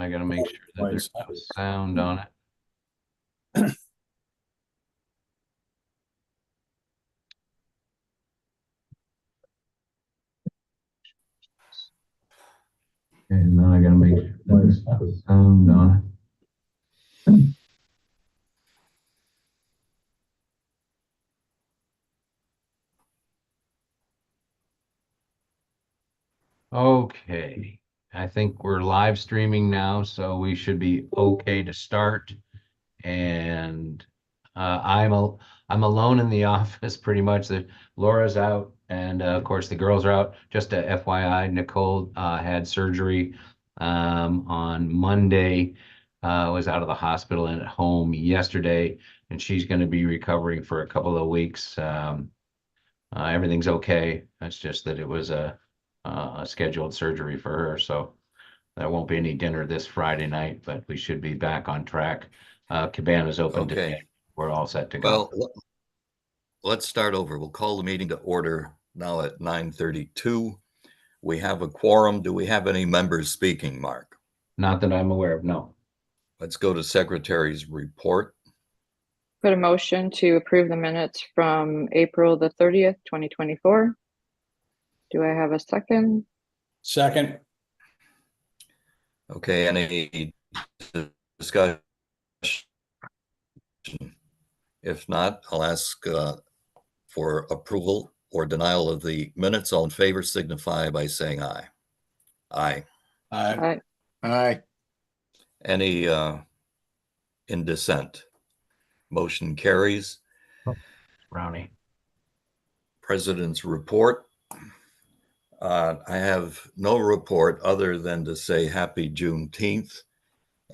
I gotta make sure that there's no sound on it. And then I gotta make sure there's no sound on it. Okay, I think we're live streaming now, so we should be okay to start. And I'm alone in the office pretty much. Laura's out, and of course the girls are out. Just a FYI, Nicole had surgery on Monday. Was out of the hospital and at home yesterday, and she's going to be recovering for a couple of weeks. Everything's okay. It's just that it was a scheduled surgery for her, so there won't be any dinner this Friday night, but we should be back on track. Cabana's open today. We're all set to go. Well, let's start over. We'll call the meeting to order now at 9:32. We have a quorum. Do we have any members speaking, Mark? Not that I'm aware of, no. Let's go to Secretary's report. Put a motion to approve the minutes from April the 30th, 2024. Do I have a second? Second. Okay, any discussion? If not, I'll ask for approval or denial of the minutes. All in favor signify by saying aye. Aye. Aye. Aye. Any in dissent? Motion carries. Brownie. President's report. I have no report other than to say happy Juneteenth.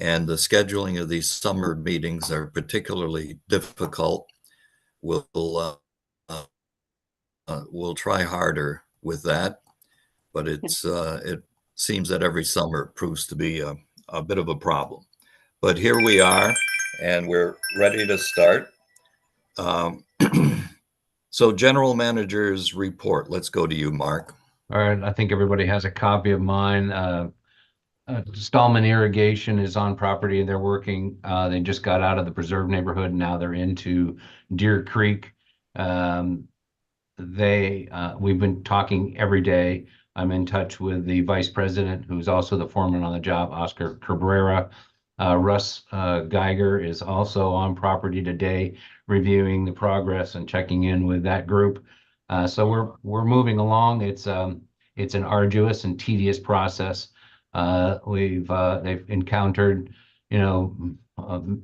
And the scheduling of these summer meetings are particularly difficult. We'll try harder with that, but it seems that every summer proves to be a bit of a problem. But here we are, and we're ready to start. So general manager's report. Let's go to you, Mark. All right, I think everybody has a copy of mine. Stallman Irrigation is on property. They're working. They just got out of the preserve neighborhood. And now they're into Deer Creek. We've been talking every day. I'm in touch with the vice president, who's also the foreman on the job, Oscar Cabrera. Russ Geiger is also on property today, reviewing the progress and checking in with that group. So we're moving along. It's an arduous and tedious process. They've encountered,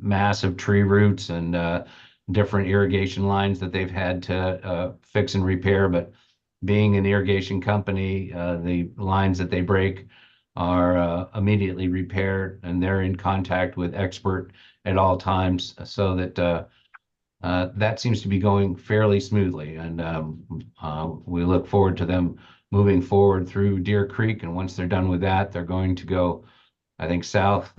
massive tree roots and different irrigation lines that they've had to fix and repair. But being an irrigation company, the lines that they break are immediately repaired, and they're in contact with expert at all times, so that that seems to be going fairly smoothly. And we look forward to them moving forward through Deer Creek. And once they're done with that, they're going to go, I think, south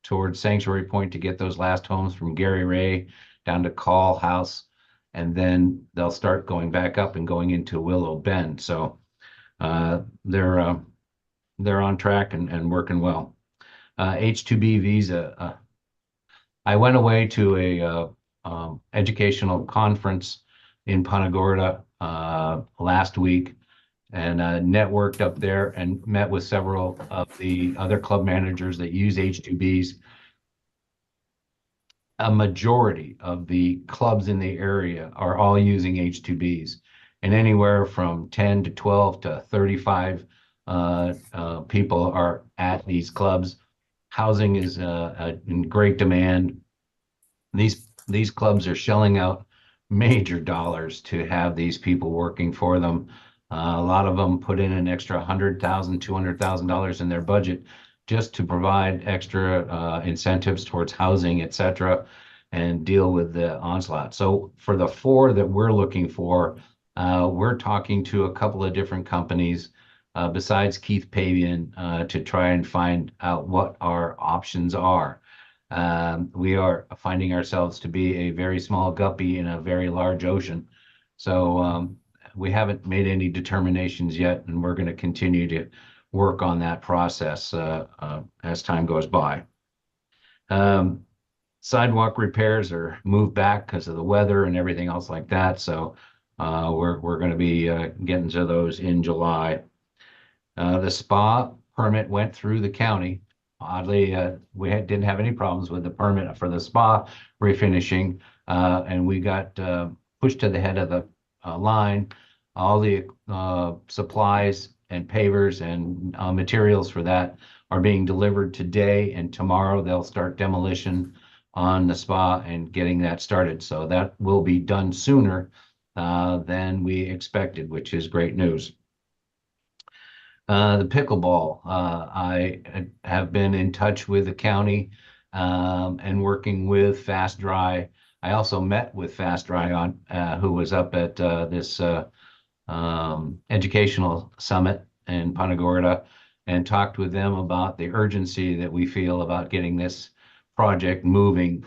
towards Sanctuary Point to get those last homes from Gary Ray down to Call House. And then they'll start going back up and going into Willow Bend. So they're on track and working well. H-2B visa. I went away to a educational conference in Punta Gorda last week, and networked up there and met with several of the other club managers that use H-2Bs. A majority of the clubs in the area are all using H-2Bs, and anywhere from 10 to 12 to 35 people are at these clubs. Housing is in great demand. These clubs are shelling out major dollars to have these people working for them. A lot of them put in an extra $100,000, $200,000 in their budget just to provide extra incentives towards housing, et cetera, and deal with the onslaught. So for the 4 that we're looking for, we're talking to a couple of different companies besides Keith Pavian to try and find out what our options are. We are finding ourselves to be a very small guppy in a very large ocean. So we haven't made any determinations yet, and we're going to continue to work on that process as time goes by. Sidewalk repairs are moved back because of the weather and everything else like that. So we're going to be getting to those in July. The spa permit went through the county. Oddly, didn't have any problems with the permit for the spa refinishing, and we got pushed to the head of the line. All the supplies and pavers and materials for that are being delivered today, and tomorrow they'll start demolition on the spa and getting that started. So that will be done sooner than we expected, which is great news. The pickleball, I have been in touch with the county and working with Fast Dry. I also met with Fast Dry who was up at this educational summit in Punta Gorda, and talked with them about the urgency that we feel about getting this project moving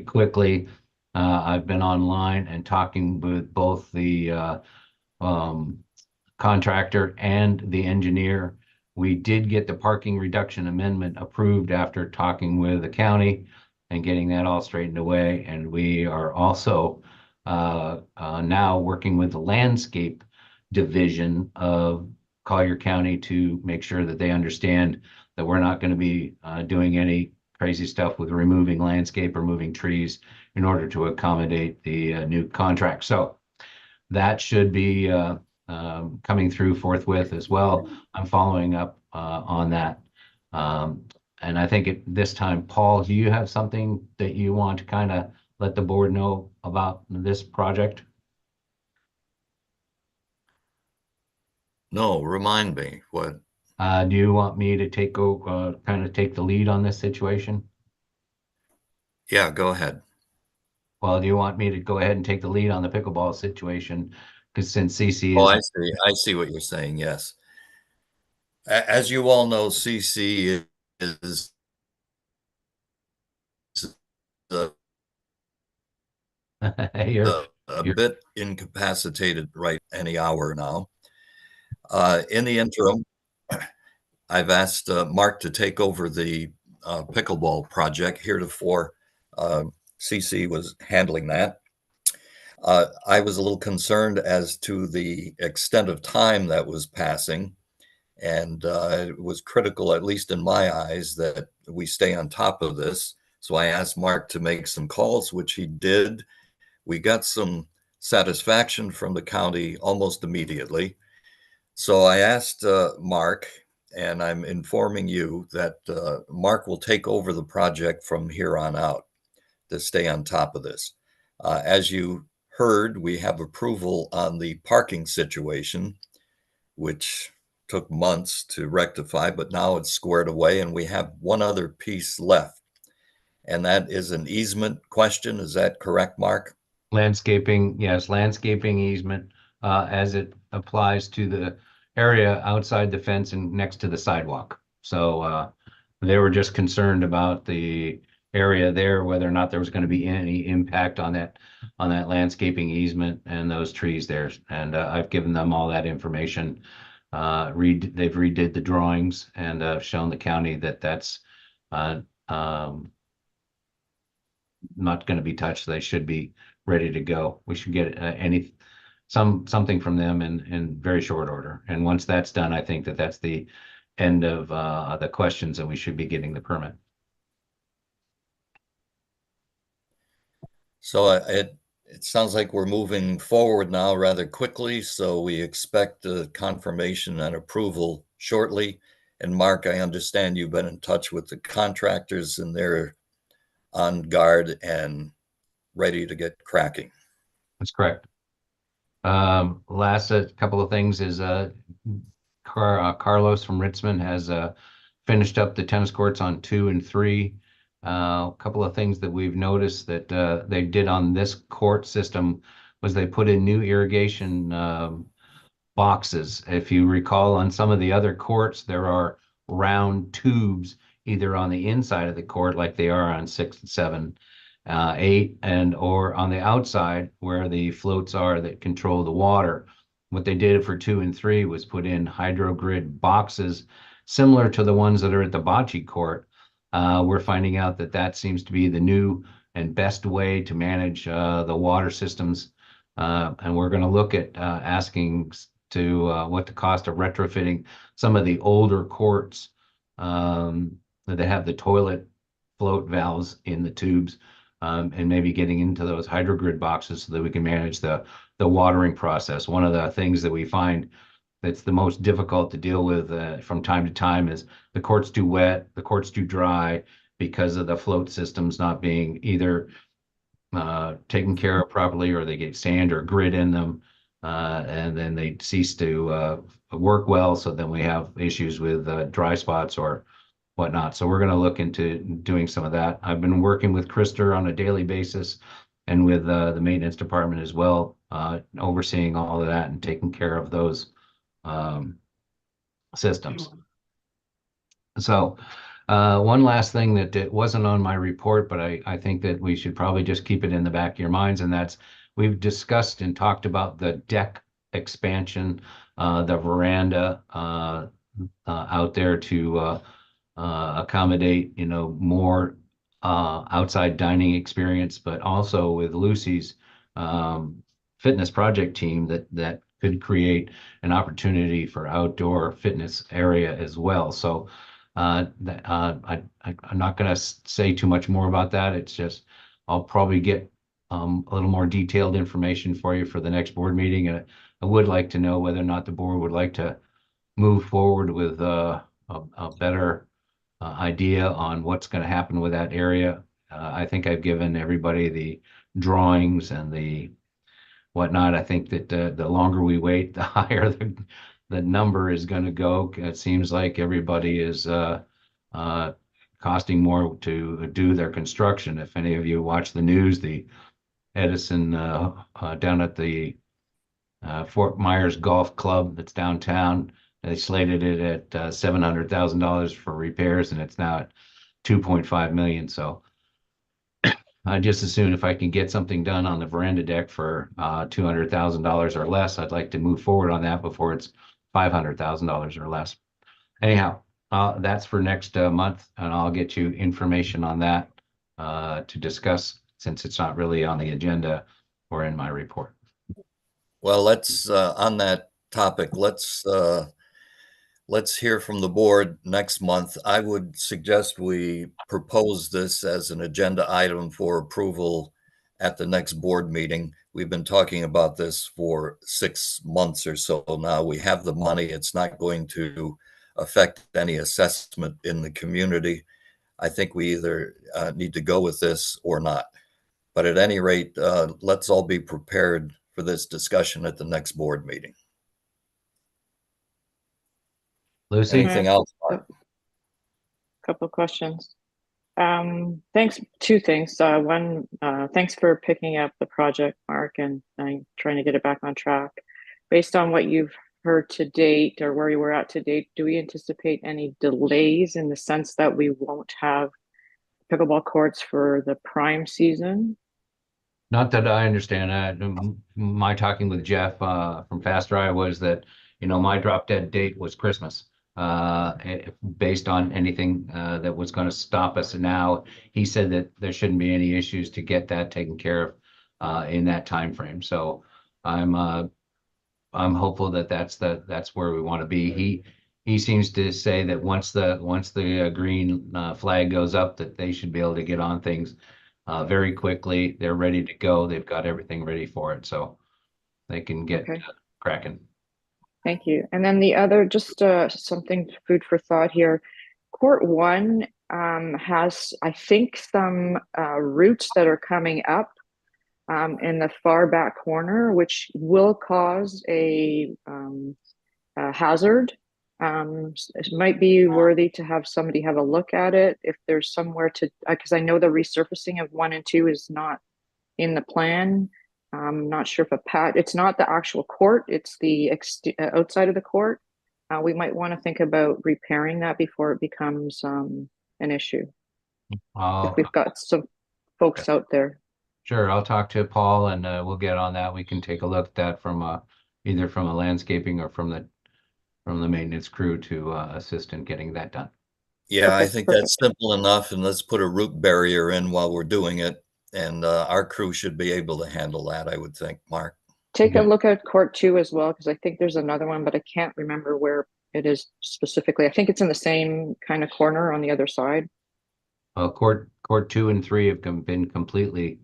quickly. I've been online and talking with both the contractor and the engineer. We did get the parking reduction amendment approved after talking with the county and getting that all straightened away. And we are also now working with the landscape division of Collier County to make sure that they understand that we're not going to be doing any crazy stuff with removing landscape or moving trees in order to accommodate the new contract. So that should be coming through forthwith as well. I'm following up on that. And I think at this time, Paul, do you have something that you want to kind of let the board know about this project? No, remind me what. Do you want me to kind of take the lead on this situation? Yeah, go ahead. Well, do you want me to go ahead and take the lead on the pickleball situation? Because since CC Oh, is, I see what you're saying. Yes. As you all know, CC is you're a bit incapacitated right any hour now. In the interim, I've asked Mark to take over the pickleball project. Heretofore, CC was handling that. I was a little concerned as to the extent of time that was passing, and it was critical, at least in my eyes, that we stay on top of this. So I asked Mark to make some calls, which he did. We got some satisfaction from the county almost immediately. So I asked Mark, and I'm informing you that Mark will take over the project from here on out to stay on top of this. As you heard, we have approval on the parking situation, which took months to rectify, but now it's squared away, and we have one other piece left, and that is an easement question. Is that correct, Mark? landscaping, yes, landscaping easement as it applies to the area outside the fence and next to the sidewalk. So they were just concerned about the area there, whether or not there was going to be any impact on that landscaping easement and those trees there. And I've given them all that information. They've redid the drawings and shown the county that that's not going to be touched. They should be ready to go. We should get something from them in very short order. And once that's done, I think that that's the end of the questions, and we should be getting the permit. So it sounds like we're moving forward now rather quickly. So we expect a confirmation and approval shortly. And Mark, I understand you've been in touch with the contractors, and they're on guard and ready to get cracking. That's correct. Last couple of things is Carlos from Ritzman has finished up the tennis courts on 2 and 3. A couple of things that we've noticed that they did on this court system was they put in new irrigation boxes. If you recall, on some of the other courts, there are round tubes either on the inside of the court like they are on 6 and 7, 8, and or on the outside where the floats are that control the water. what they did for 2 and 3 was put in hydrogrid boxes similar to the ones that are at the bocce court. We're finding out that that seems to be the new and best way to manage the water systems. And we're going to look at asking to what the cost of retrofitting some of the older courts that have the toilet float valves in the tubes, and maybe getting into those hydrogrid boxes so that we can manage the watering process. One of the things that we find that's the most difficult to deal with from time to time is the court's too wet, the court's too dry because of the float systems not being either taken care of properly, or they get sand or grit in them, and then they cease to work well. So then we have issues with dry spots or whatnot. So we're going to look into doing some of that. I've been working with Krister on a daily basis and with the maintenance department as well, overseeing all of that and taking care of those systems. So one last thing that it wasn't on my report, but I think that we should probably just keep it in the back of your minds, and that's we've discussed and talked about the deck expansion, the veranda out there to accommodate, you know, more outside dining experience, but also with Lucy's fitness project team that could create an opportunity for outdoor fitness area as well. So I'm not going to say too much more about that. It's just I'll probably get a little more detailed information for you for the next board meeting. And I would like to know whether or not the board would like to move forward with a better idea on what's going to happen with that area. I think I've given everybody the drawings and the whatnot. I think that the longer we wait, the higher the number is going to go. It seems like everybody is costing more to do their construction. If any of you watch the news, the Edison down at the Fort Myers Golf Club that's downtown, they slated it at $700,000 for repairs, and it's now at 2.5 million. So I just as soon if I can get something done on the veranda deck for $200,000 or less, I'd like to move forward on that before it's $500,000 or less. Anyhow, that's for next month, and I'll get you information on that to discuss, since it's not really on the agenda or in my report. Well, let's on that topic, let's hear from the board next month. I would suggest we propose this as an agenda item for approval at the next board meeting. We've been talking about this for 6 months or so now. We have the money. It's not going to affect any assessment in the community. I think we either need to go with this or not. But at any rate, let's all be prepared for this discussion at the next board meeting. Lucy? Anything else? Couple questions. Thanks. Two things. One, thanks for picking up the project, Mark, and trying to get it back on track. Based on what you've heard to date, or where you were at to date, do we anticipate any delays in the sense that we won't have pickleball courts for the prime season? Not that I understand. My talking with Jeff from Fast Dry was that, you know, my drop dead date was Christmas. Based on anything that was going to stop us. And now he said that there shouldn't be any issues to get that taken care of in that time frame. So I'm hopeful that that's where we want to be. He seems to say that once the green flag goes up, that they should be able to get on things very quickly. They're ready to go. They've got everything ready for it, so they can get cracking. Thank you. And then the other, just something food for thought here. Court 1 has, I think, some roots that are coming up in the far back corner, which will cause a hazard. It might be worthy to have somebody have a look at it if there's somewhere to, because I know the resurfacing of 1 and 2 is not in the plan. I'm not sure if it's not the actual court, it's the outside of the court. We might want to think about repairing that before it becomes an issue. If we've got some folks out there. Sure, I'll talk to Paul and we'll get on that. We can take a look at that from either from a landscaping or from the maintenance crew to assist in getting that done. Yeah, I Okay, think perfect. that's simple enough, and let's put a root barrier in while we're doing it. And our crew should be able to handle that, I would think, Mark. Take a Okay. look at court 2 as well, because I think there's another one, but I can't remember where it is specifically. I think it's in the same kind of corner on the other side. Court 2 and 3 have been completely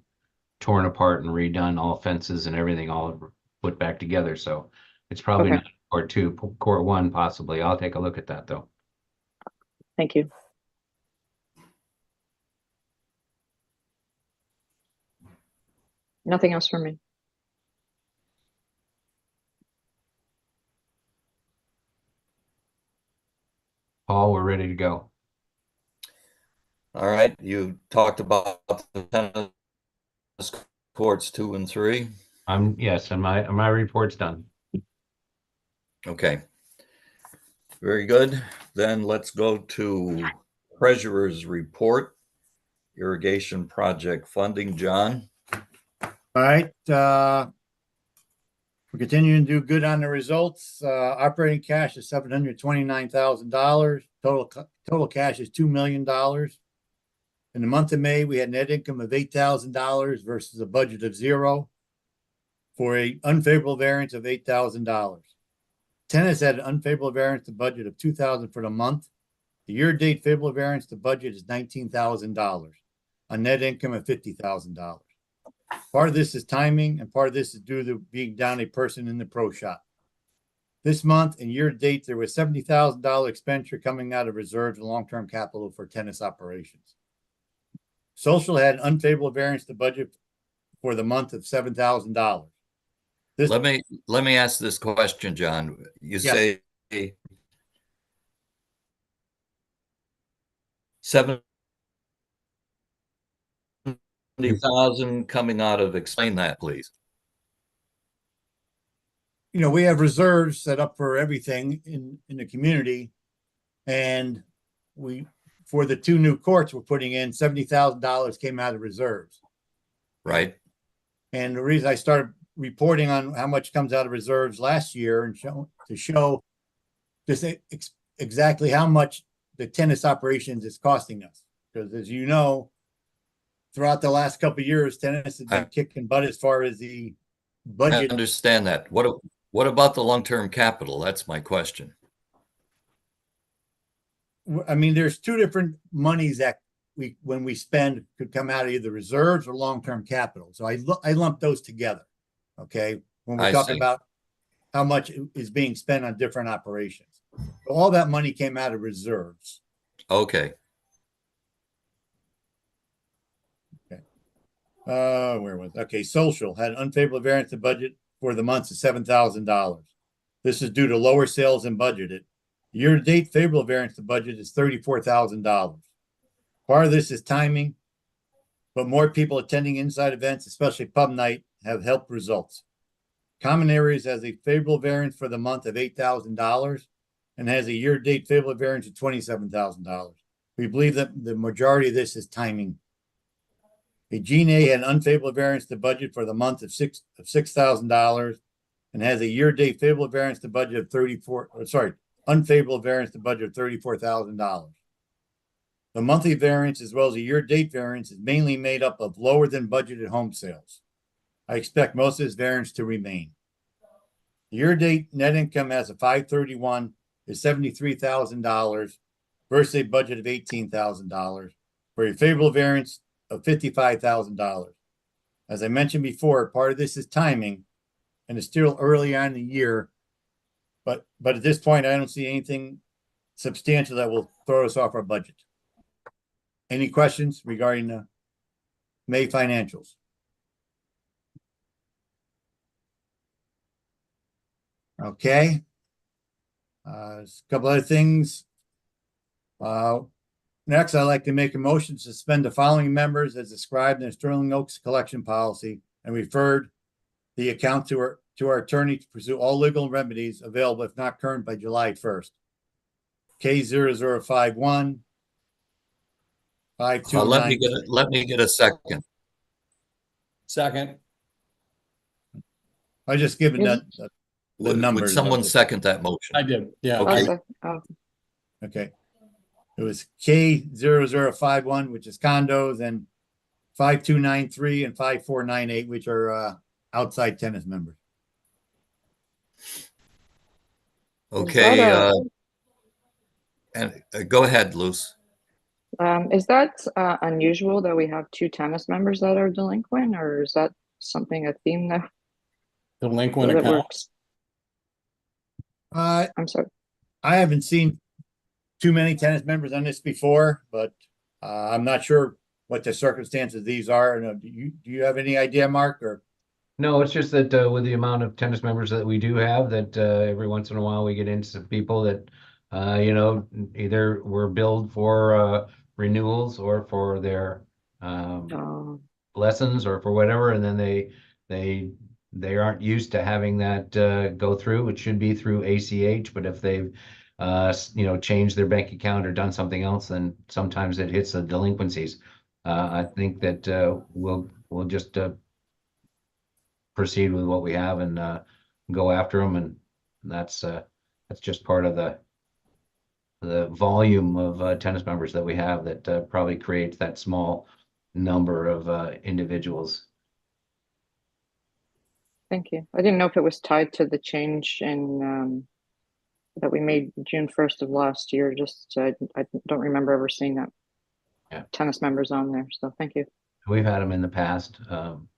torn apart and redone, all fences and everything all put back together. So it's probably Okay. not court 2, court 1 possibly. I'll take a look at that though. Thank you. Nothing else from me. Paul, we're ready to go. All right, you talked about the tennis courts 2 and 3. Yes, and my report's done. Okay. Very good. Then let's go to treasurer's report, irrigation project funding. John? All right, we're continuing to do good on the results. Operating cash is $729,000. Total cash is $2 million. In the month of May, we had net income of $8,000 versus a budget of $0 for an unfavorable variance of $8,000. Tennis had an unfavorable variance to budget of $2,000 for the month. The year-to-date favorable variance to budget is $19,000, a net income of $50,000. Part of this is timing, and part of this is due to being down a person in the pro shop. This month and year-to-date, there was $70,000 expenditure coming out of reserves and long-term capital for tennis operations. Social had an unfavorable variance to budget for the month of $7,000. Let me ask this question, John. You say 70,000 coming out of, explain that, please. You know, we have reserves set up for everything in the community, and for the 2 new courts we're putting in, $70,000 came out of reserves. Right. And the reason I started reporting on how much comes out of reserves last year and show just exactly how much the tennis operations is costing us. Because as you know, throughout the last couple of years, tennis has been kicking butt as far as the budget. I understand that. What about the long-term capital? That's my question. I mean, there's 2 different monies that when we spend, could come out of either reserves or long-term capital. So I lump those together. Okay. When we're talking about how much is being spent on different operations. So all that money came out of reserves. Okay. Okay. Where was okay? Social had an unfavorable variance to budget for the months of $7,000. This is due to lower sales than budgeted. Year-to-date favorable variance to budget is $34,000. Part of this is timing, but more people attending inside events, especially pub night, have helped results. Common areas has a favorable variance for the month of $8,000 and has a year-to-date favorable variance of $27,000. We believe that the majority of this is timing. A G&A had an unfavorable variance to budget for the month of $6,000 and has a year-to-date favorable variance to budget of unfavorable variance to budget of $34,000. The monthly variance as well as a year-to-date variance is mainly made up of lower than budgeted home sales. I expect most of this variance to remain. Year-to-date net income as of 5/31 is $73,000 versus a budget of $18,000 for a favorable variance of $55,000. As I mentioned before, part of this is timing and it's still early on in the year, but at this point, I don't see anything substantial that will throw us off our budget. Any questions regarding the May financials? Okay. A couple other things. Next, I'd like to make a motion to suspend the following members as described in the Sterling Oaks collection policy and referred the account to our attorney to pursue all legal remedies available if not current by July 1st. K0051 529. Let me get a second. I just given that the Would numbers. of someone the- second that motion? I did, yeah. Okay. Okay. It was K0051, which is condos, and 5293 and 5498, which are outside tennis members. Okay, that and go ahead, Luce. Is that unusual that we have two tennis members that are delinquent, or is that something, a theme that Delinquent that account. works? I I'm sorry. haven't seen too many tennis members on this before, but I'm not sure what the circumstances of these are. Do you have any idea, Mark? Or No, it's just that with the amount of tennis members that we do have, that every once in a while we get into some people that, either were billed for renewals or for their lessons or for whatever, and then they aren't used to having that go through. It should be through ACH, but if they've changed their bank account or done something else, then sometimes it hits the delinquencies. I think that we'll just proceed with what we have and go after them, and that's just part of the volume of tennis members that we have that probably creates that small number of individuals. Thank you. I didn't know if it was tied to the change in that we made June 1st of last year. Just I don't remember ever seeing that tennis members on there. So thank you. We've had them in the past,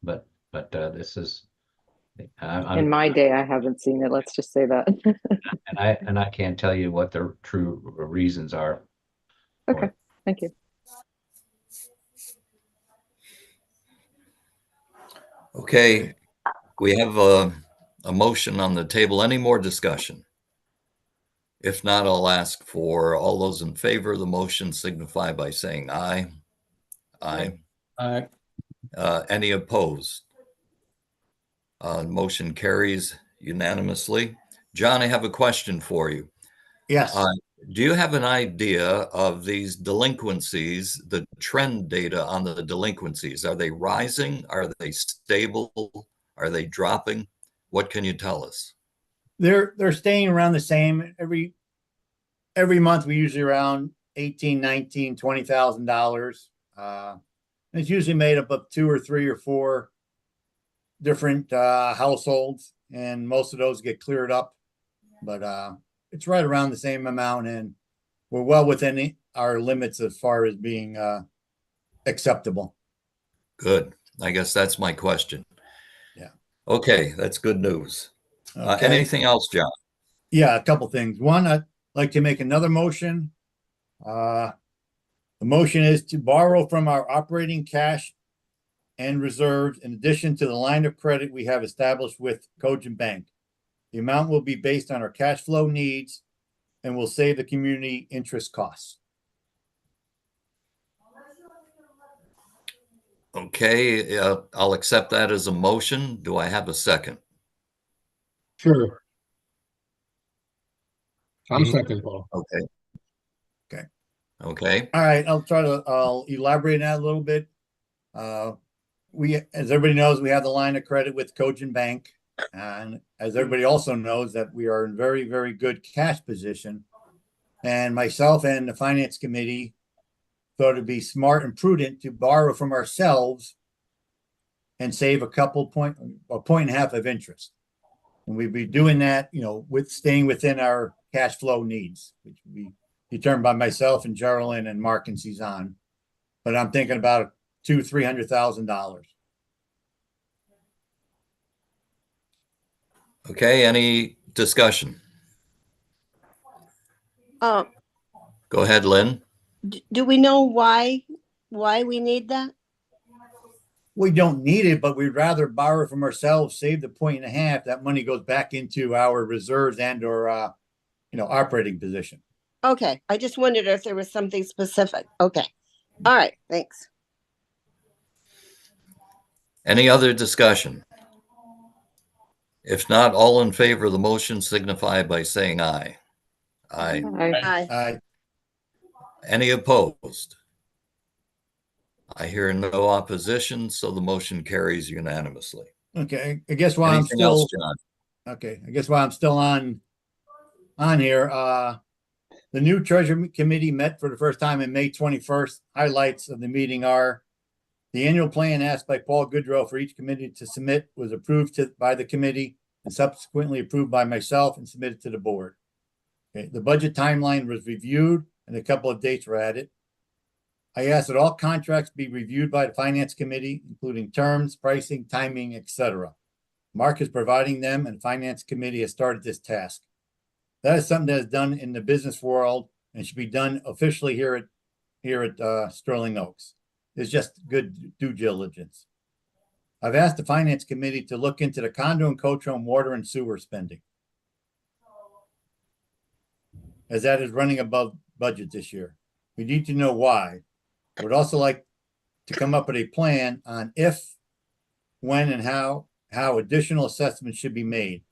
but this is In my day, I haven't seen it. Let's just say that. and I can't tell you what the true reasons are. Okay, thank you. Okay, we have a motion on the table. Any more discussion? If not, I'll ask for all those in favor of the motion signify by saying aye. Aye. Aye. Any opposed? Motion carries unanimously. John, I have a question for you. yes, Do you have an idea of these delinquencies, the trend data on the delinquencies? Are they rising? Are they stable? Are they dropping? What can you tell us? they're staying around the same every month. We usually around 18, 19, $20,000. It's usually made up of 2 or 3 or 4 different households, and most of those get cleared up, but it's right around the same amount, and we're well within our limits as far as being acceptable. Good. I guess that's my question. Yeah. Okay, that's good news. Okay. Anything else, John? Yeah, a couple things. One, I'd like to make another motion. The motion is to borrow from our operating cash and reserves in addition to the line of credit we have established with Cogent Bank. The amount will be based on our cash flow needs and will save the community interest costs. Okay, I'll accept that as a motion. Do I have a second? Sure. I'm second, Paul. Okay. Okay. Okay. All right, I'll elaborate on that a little bit. As everybody knows, we have the line of credit with Cogent Bank. And as everybody also knows, that we are in very, very good cash position. And myself and the finance committee thought it'd be smart and prudent to borrow from ourselves and save a point and a half of interest. And we'd be doing that, with staying within our cash flow needs, which would be determined by myself and Geraldine and Mark and Cezanne. But I'm thinking about $200,000-$300,000. Okay, any discussion? Uh, Go ahead, Lynn. do we know why we need that? We don't need it, but we'd rather borrow from ourselves, save the point and a half. That money goes back into our reserves and or operating position. Okay, I just wondered if there was something specific. Okay. All right, thanks. Any other discussion? If not, all in favor of the motion signify by saying aye. Aye. Aye. Any opposed? I hear no opposition, so the motion carries unanimously. Okay, I guess while I'm Anything still else, John? Okay, I guess while I'm still on here, the new Treasury Committee met for the first time in May 21st. Highlights of the meeting are the annual plan asked by Paul Goodrow for each committee to submit was approved by the committee and subsequently approved by myself and submitted to the board. Okay, the budget timeline was reviewed and a couple of dates were added. I asked that all contracts be reviewed by the Finance Committee, including terms, pricing, timing, etc. Mark is providing them and the Finance Committee has started this task. That is something that is done in the business world and should be done officially here at Sterling Oaks. It's just good due diligence. I've asked the Finance Committee to look into the condo and coach home water and sewer spending, as that is running above budget this year. We need to know why. I would also like to come up with a plan on if, when, and how additional assessments should be made.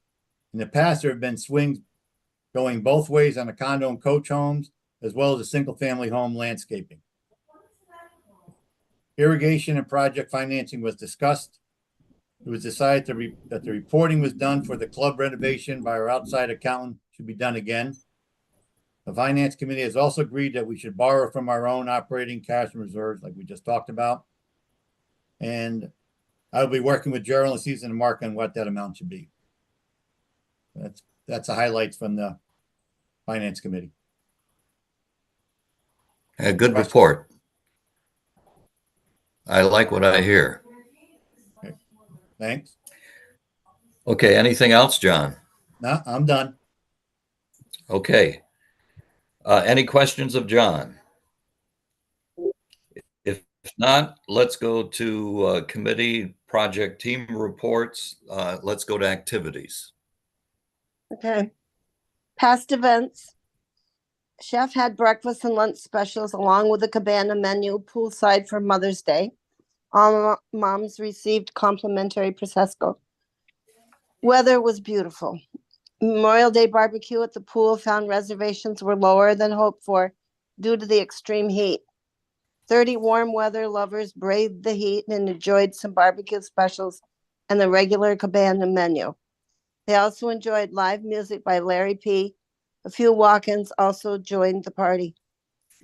In the past, there have been swings going both ways on the condo and coach homes, as well as the single-family home landscaping. Irrigation and project financing was discussed. It was decided that the reporting was done for the club renovation by our outside accountant should be done again. The Finance Committee has also agreed that we should borrow from our own operating cash and reserves, like we just talked about. And I'll be working with Gerald and Susan and Mark on what that amount should be. That's the highlights from the Finance Committee. A good report. I like what I hear. Okay. Thanks. Okay, anything else, John? No, I'm done. Okay. Any questions of John? If not, let's go to committee project team reports. Let's go to activities. Okay. Past events. Chef had breakfast and lunch specials along with a cabana menu poolside for Mother's Day. All moms received complimentary Prosecco. Weather was beautiful. Memorial Day barbecue at the pool found reservations were lower than hoped for due to the extreme heat. 30 warm weather lovers braved the heat and enjoyed some barbecue specials and the regular cabana menu. They also enjoyed live music by Larry P. A few walk-ins also joined the party.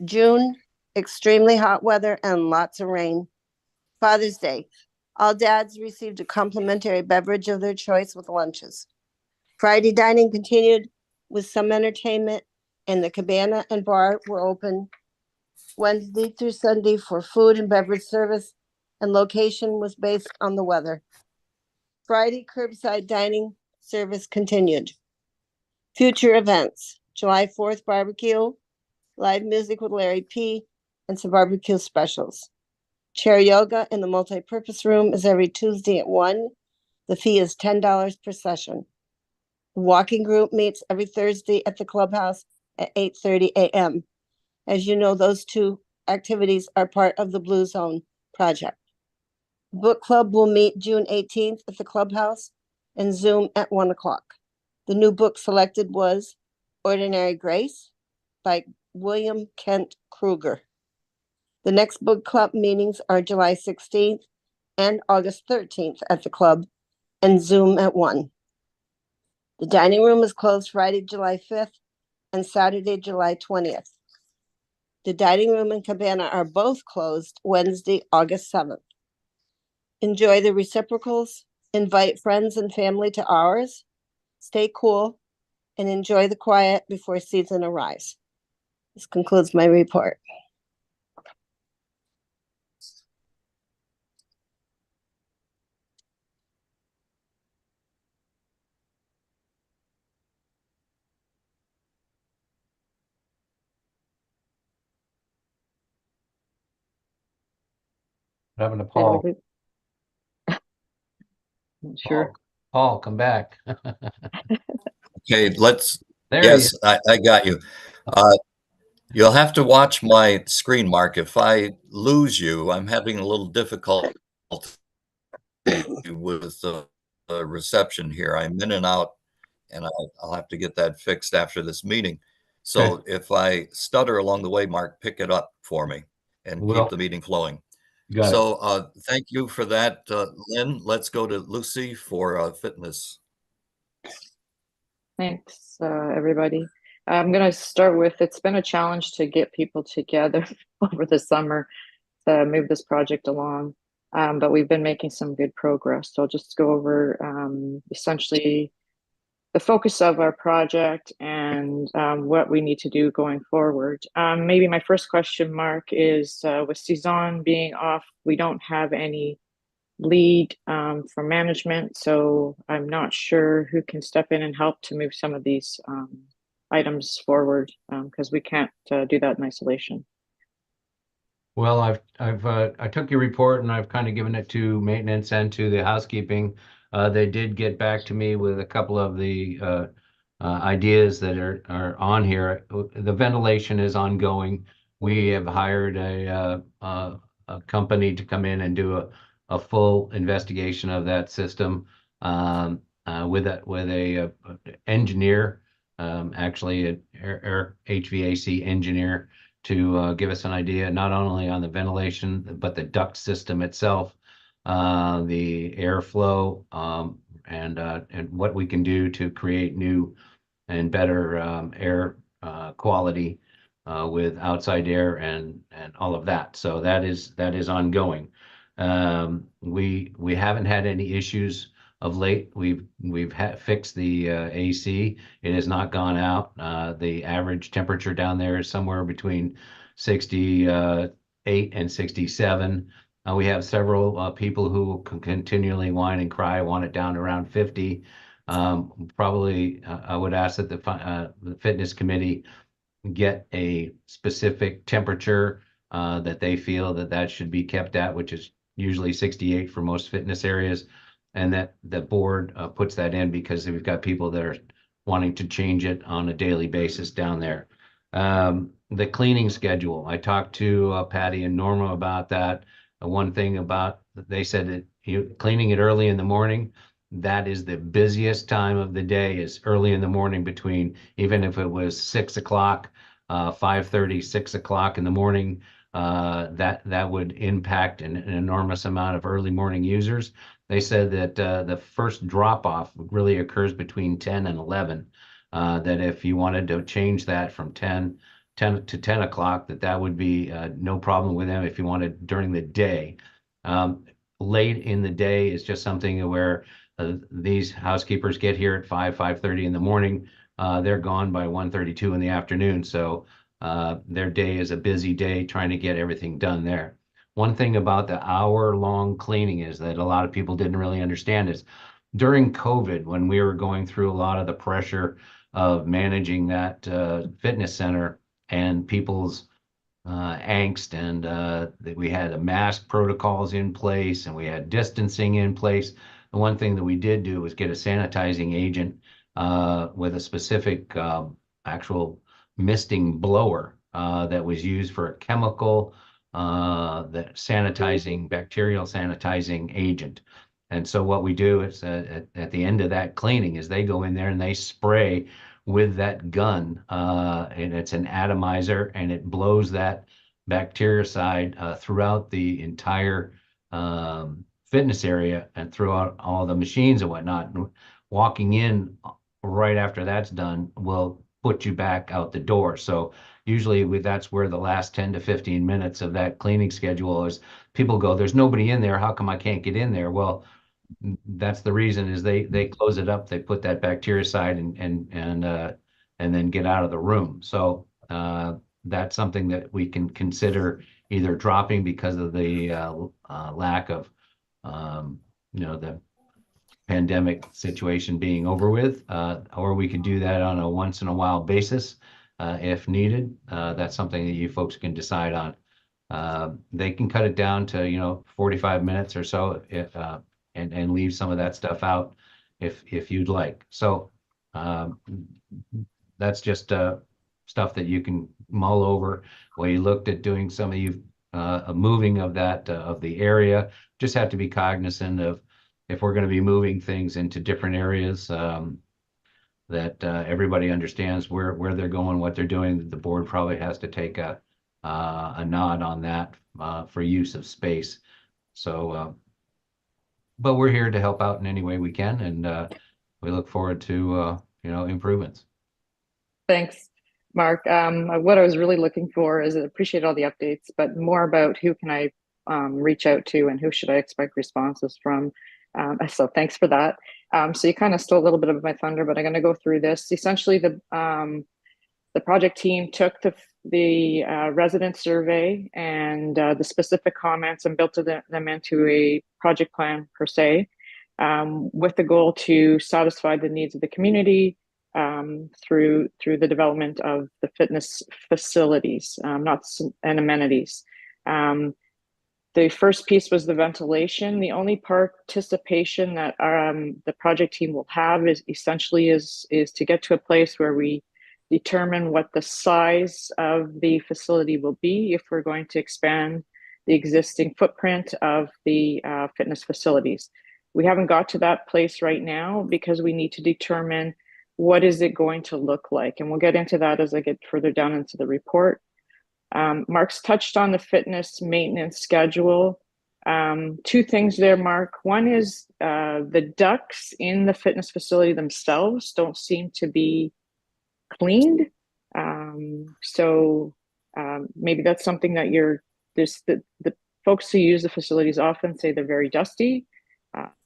June, extremely hot weather and lots of rain. Father's Day. All dads received a complimentary beverage of their choice with lunches. Friday dining continued with some entertainment, and the cabana and bar were open Wednesday through Sunday for food and beverage service, and location was based on the weather. Friday curbside dining service continued. Future events: July 4th barbecue, live music with Larry P., and some barbecue specials. Chair yoga in the multi-purpose room is every Tuesday at 1. The fee is $10 per session. The walking group meets every Thursday at the clubhouse at 8:30 a.m. As you know, those two activities are part of the Blue Zone project. The book club will meet June 18th at the clubhouse and Zoom at 1 o'clock. The new book selected was Ordinary Grace by William Kent Kruger. The next book club meetings are July 16th and August 13th at the club and Zoom at 1. The dining room is closed Friday, July 5th and Saturday, July 20th. The dining room and cabana are both closed Wednesday, August 7th. Enjoy the reciprocals, invite friends and family to ours, stay cool, and enjoy the quiet before season arrives. This concludes my report. What happened to Paul? Sure. Paul, come back. Okay, let's, There he yes, is. I got you. You'll have to watch my screen, Mark. If I lose you, I'm having a little difficulty with the reception here. I'm in and out, and I'll have to get that fixed after this meeting. So if I stutter along the way, Mark, pick it up for me and Will. keep the meeting flowing. Got it. So thank you for that, Lynn. Let's go to Lucy for fitness. Thanks, everybody. I'm going to start with, it's been a challenge to get people together over the summer to move this project along, but we've been making some good progress. So I'll just go over essentially the focus of our project and what we need to do going forward. Maybe my first question, Mark, is with Suzanne being off, we don't have any lead for management, so I'm not sure who can step in and help to move some of these items forward because we can't do that in isolation. Well, I took your report and I've kind of given it to maintenance and to the housekeeping. They did get back to me with a couple of the ideas that are on here. The ventilation is ongoing. We have hired a company to come in and do a full investigation of that system with a engineer, actually an air HVAC engineer, to give us an idea not only on the ventilation but the duct system itself, the airflow, and what we can do to create new and better air quality with outside air and all of that. So that is ongoing. We haven't had any issues of late. We've fixed the AC. It has not gone out. The average temperature down there is somewhere between 68 and 67. We have several people who can continually whine and cry, want it down around 50. Probably I would ask that the fitness committee get a specific temperature that they feel that should be kept at, which is usually 68 for most fitness areas, and that the board puts that in because we've got people that are wanting to change it on a daily basis down there. The cleaning schedule, I talked to Patty and Norma about that. One thing about, they said that cleaning it early in the morning, that is the busiest time of the day, is early in the morning, between, even if it was 6 o'clock, 5:30, 6 o'clock in the morning, that would impact an enormous amount of early morning users. They said that the first drop off really occurs between 10 and 11. That if you wanted to change that from 10 to 10 o'clock, that would be no problem with them if you wanted during the day. Late in the day is just something where these housekeepers get here at 5:30 in the morning. They're gone by 1:32 in the afternoon. So their day is a busy day trying to get everything done there. One thing about the hour-long cleaning is that a lot of people didn't really understand is during COVID, when we were going through a lot of the pressure of managing that fitness center and people's angst, and that we had a mask protocols in place and we had distancing in place. The one thing that we did do was get a sanitizing agent with a specific actual misting blower that was used for a chemical that sanitizing, bacterial sanitizing agent. And so what we do is at the end of that cleaning is they go in there and they spray with that gun, and it's an atomizer, and it blows that bactericide throughout the entire fitness area and throughout all the machines and whatnot. And walking in right after that's done will put you back out the door. So usually that's where the last 10 to 15 minutes of that cleaning schedule is. People go, there's nobody in there, how come I can't get in there? Well, that's the reason, is they close it up, they put that bactericide and then get out of the room. So that's something that we can consider either dropping because of the lack of the pandemic situation being over with, or we could do that on a once in a while basis if needed. That's something that you folks can decide on. They can cut it down to 45 minutes or so if and leave some of that stuff out if you'd like. So that's just stuff that you can mull over. We looked at doing some of a moving of that of the area. Just have to be cognizant of, if we're going to be moving things into different areas, that everybody understands where they're going, what they're doing. The board probably has to take a nod on that for use of space. So, but we're here to help out in any way we can, and we look forward to improvements. Thanks, Mark. What I was really looking for is I appreciate all the updates, but more about who can I reach out to and who should I expect responses from. So thanks for that. So you kind of stole a little bit of my thunder, but I'm going to go through this. Essentially, the project team took the resident survey and the specific comments and built them into a project plan per se, with the goal to satisfy the needs of the community through the development of the fitness facilities, and amenities. The first piece was the ventilation. The only participation that the project team will have is essentially is to get to a place where we determine what the size of the facility will be if we're going to expand the existing footprint of the fitness facilities. We haven't got to that place right now because we need to determine what is it going to look like. And we'll get into that as I get further down into the report. Mark's touched on the fitness maintenance schedule. Two things there, Mark. One is the ducts in the fitness facility themselves don't seem to be cleaned. So maybe that's something that the folks who use the facilities often say they're very dusty.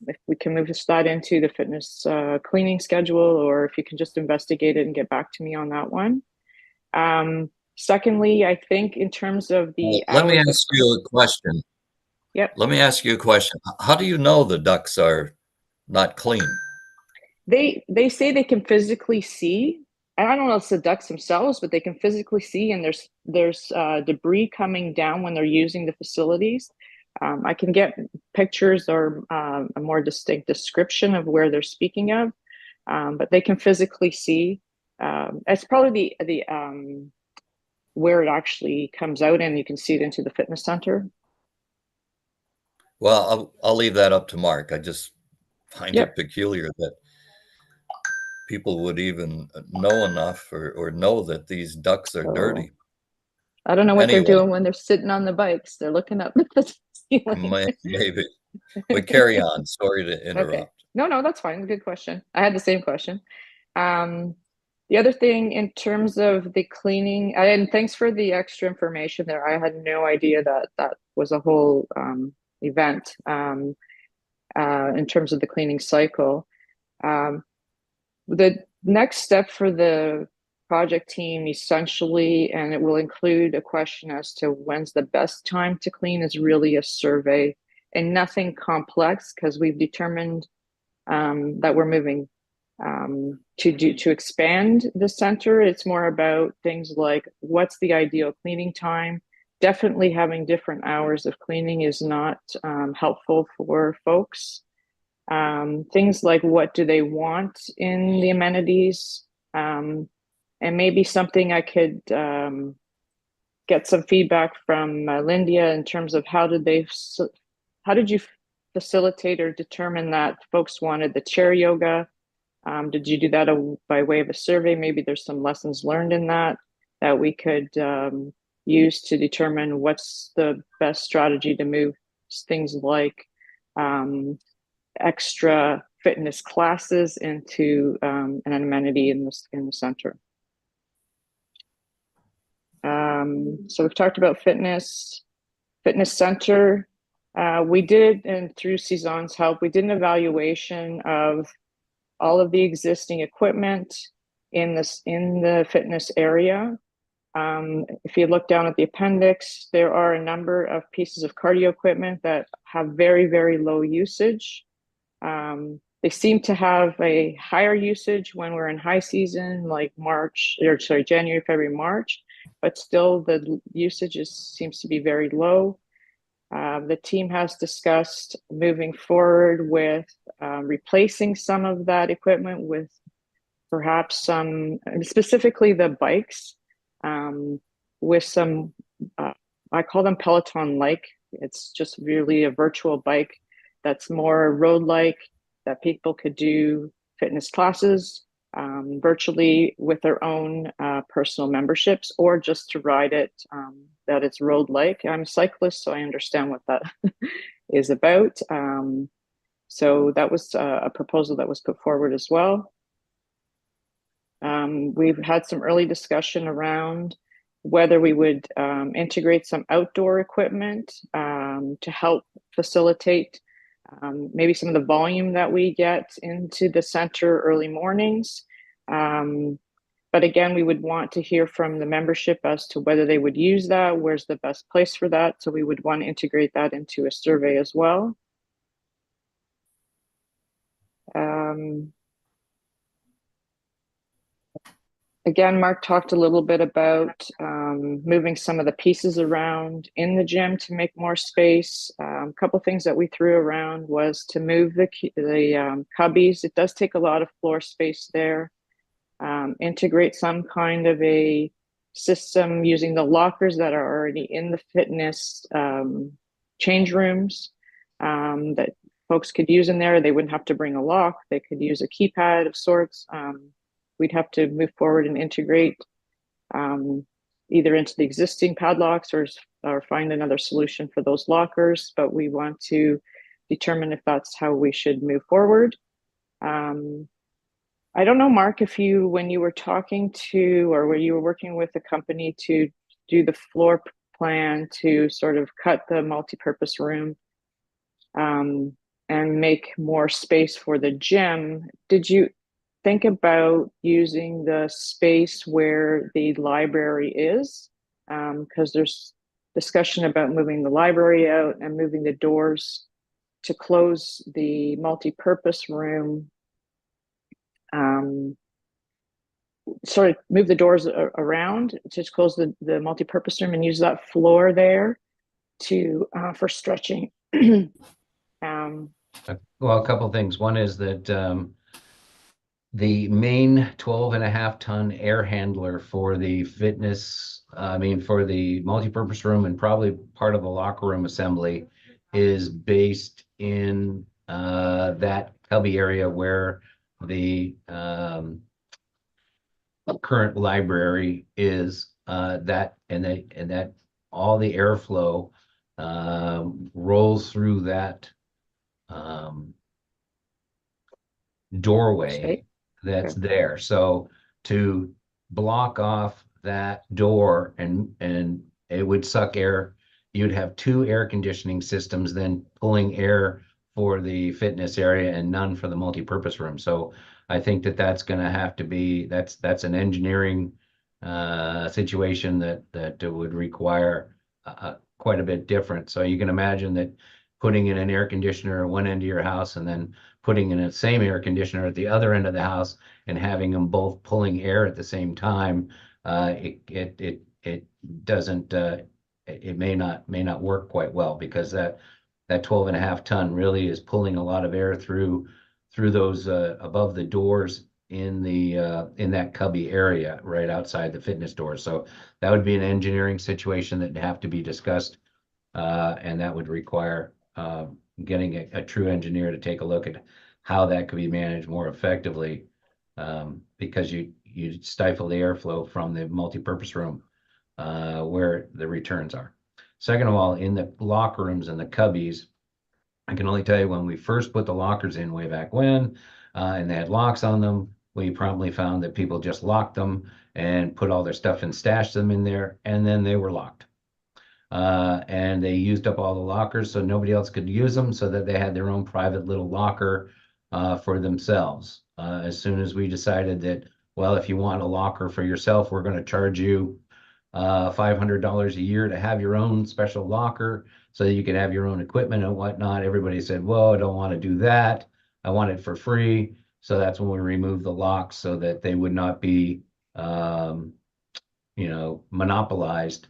If we can move that into the fitness cleaning schedule, or if you can just investigate it and get back to me on that one. Secondly, I think in terms of the Let me ask you a question. Yep. Let me ask you a question. How do you know the ducts are not clean? They say they can physically see. I don't know if it's the ducts themselves, but they can physically see, and there's debris coming down when they're using the facilities. I can get pictures or a more distinct description of where they're speaking of, but they can physically see. It's probably the where it actually comes out, and you can see it into the fitness center. Well, I'll leave that up to Mark. I just find Yep. it peculiar that people would even know enough or know that these ducts are Oh. dirty. I don't know what Anyway. they're doing when they're sitting on the bikes. They're looking up at the ceiling. Maybe. But carry on. Sorry to interrupt. Okay. No, that's fine. Good question. I had the same question. The other thing in terms of the cleaning, and thanks for the extra information there. I had no idea that was a whole event in terms of the cleaning cycle. The next step for the project team essentially, and it will include a question as to when's the best time to clean, is really a survey and nothing complex, because we've determined that we're moving to expand the center. It's more about things like what's the ideal cleaning time. Definitely having different hours of cleaning is not helpful for folks. Things like what do they want in the amenities, and maybe something I could get some feedback from Lindia in terms of how did you facilitate or determine that folks wanted the chair yoga? Did you do that by way of a survey? Maybe there's some lessons learned in that we could use to determine what's the best strategy to move things like extra fitness classes into an amenity in the center. So we've talked about fitness center. We did, and through Cezanne's help, we did an evaluation of all of the existing equipment in the fitness area. If you look down at the appendix, there are a number of pieces of cardio equipment that have very, very low usage. They seem to have a higher usage when we're in high season, like January, February, March, but still the usage seems to be very low. The team has discussed moving forward with replacing some of that equipment with perhaps specifically the bikes, with some, I call them Peloton-like. It's just really a virtual bike that's more road-like, that people could do fitness classes virtually with their own personal memberships, or just to ride it, that it's road-like. I'm a cyclist, so I understand what that is about. So that was a proposal that was put forward as well. We've had some early discussion around whether we would integrate some outdoor equipment to help facilitate maybe some of the volume that we get into the center early mornings. But again, we would want to hear from the membership as to whether they would use that, where's the best place for that. So we would want to integrate that into a survey as well. Again, Mark talked a little bit about moving some of the pieces around in the gym to make more space. A couple of things that we threw around was to move the cubbies. It does take a lot of floor space there. Integrate some kind of a system using the lockers that are already in the fitness change rooms that folks could use in there. They wouldn't have to bring a lock. They could use a keypad of sorts. We'd have to move forward and integrate either into the existing padlocks or find another solution for those lockers. But we want to determine if that's how we should move forward. I don't know, Mark, if you, when you were talking to, or when you were working with the company to do the floor plan to sort of cut the multi-purpose room and make more space for the gym, did you think about using the space where the library is? Because there's discussion about moving the library out and moving the doors to close the multi-purpose room. Sort of move the doors around to just close the multi-purpose room and use that floor there to for stretching. Well, a couple of things. One is that the main 12.5-ton air handler for the fitness, for the multi-purpose room and probably part of the locker room assembly is based in that cubby area where the current library is, that all the airflow rolls through that doorway that's there. So to block off that door and it would suck air, you'd have 2 air conditioning systems then pulling air for the fitness area and none for the multi-purpose room. So I think that that's going to have to be, that's an engineering situation that would require quite a bit different. So you can imagine that putting in an air conditioner at one end of your house and then putting in a same air conditioner at the other end of the house and having them both pulling air at the same time, it doesn't, it may not work quite well, because that 12.5-ton really is pulling a lot of air through those above the doors in that cubby area right outside the fitness door. So that would be an engineering situation that'd have to be discussed, and that would require getting a true engineer to take a look at how that could be managed more effectively, because you stifle the airflow from the multi-purpose room where the returns are. Second of all, in the locker rooms and the cubbies, I can only tell you when we first put the lockers in way back when, and they had locks on them, we promptly found that people just locked them and put all their stuff and stashed them in there, and then they were locked. And they used up all the lockers so nobody else could use them, so that they had their own private little locker for themselves. As soon as we decided that, well, if you want a locker for yourself, we're going to charge you $500 a year to have your own special locker so that you can have your own equipment and whatnot. Everybody said, well, I don't want to do that. I want it for free. So that's when we removed the locks so that they would not be, monopolized,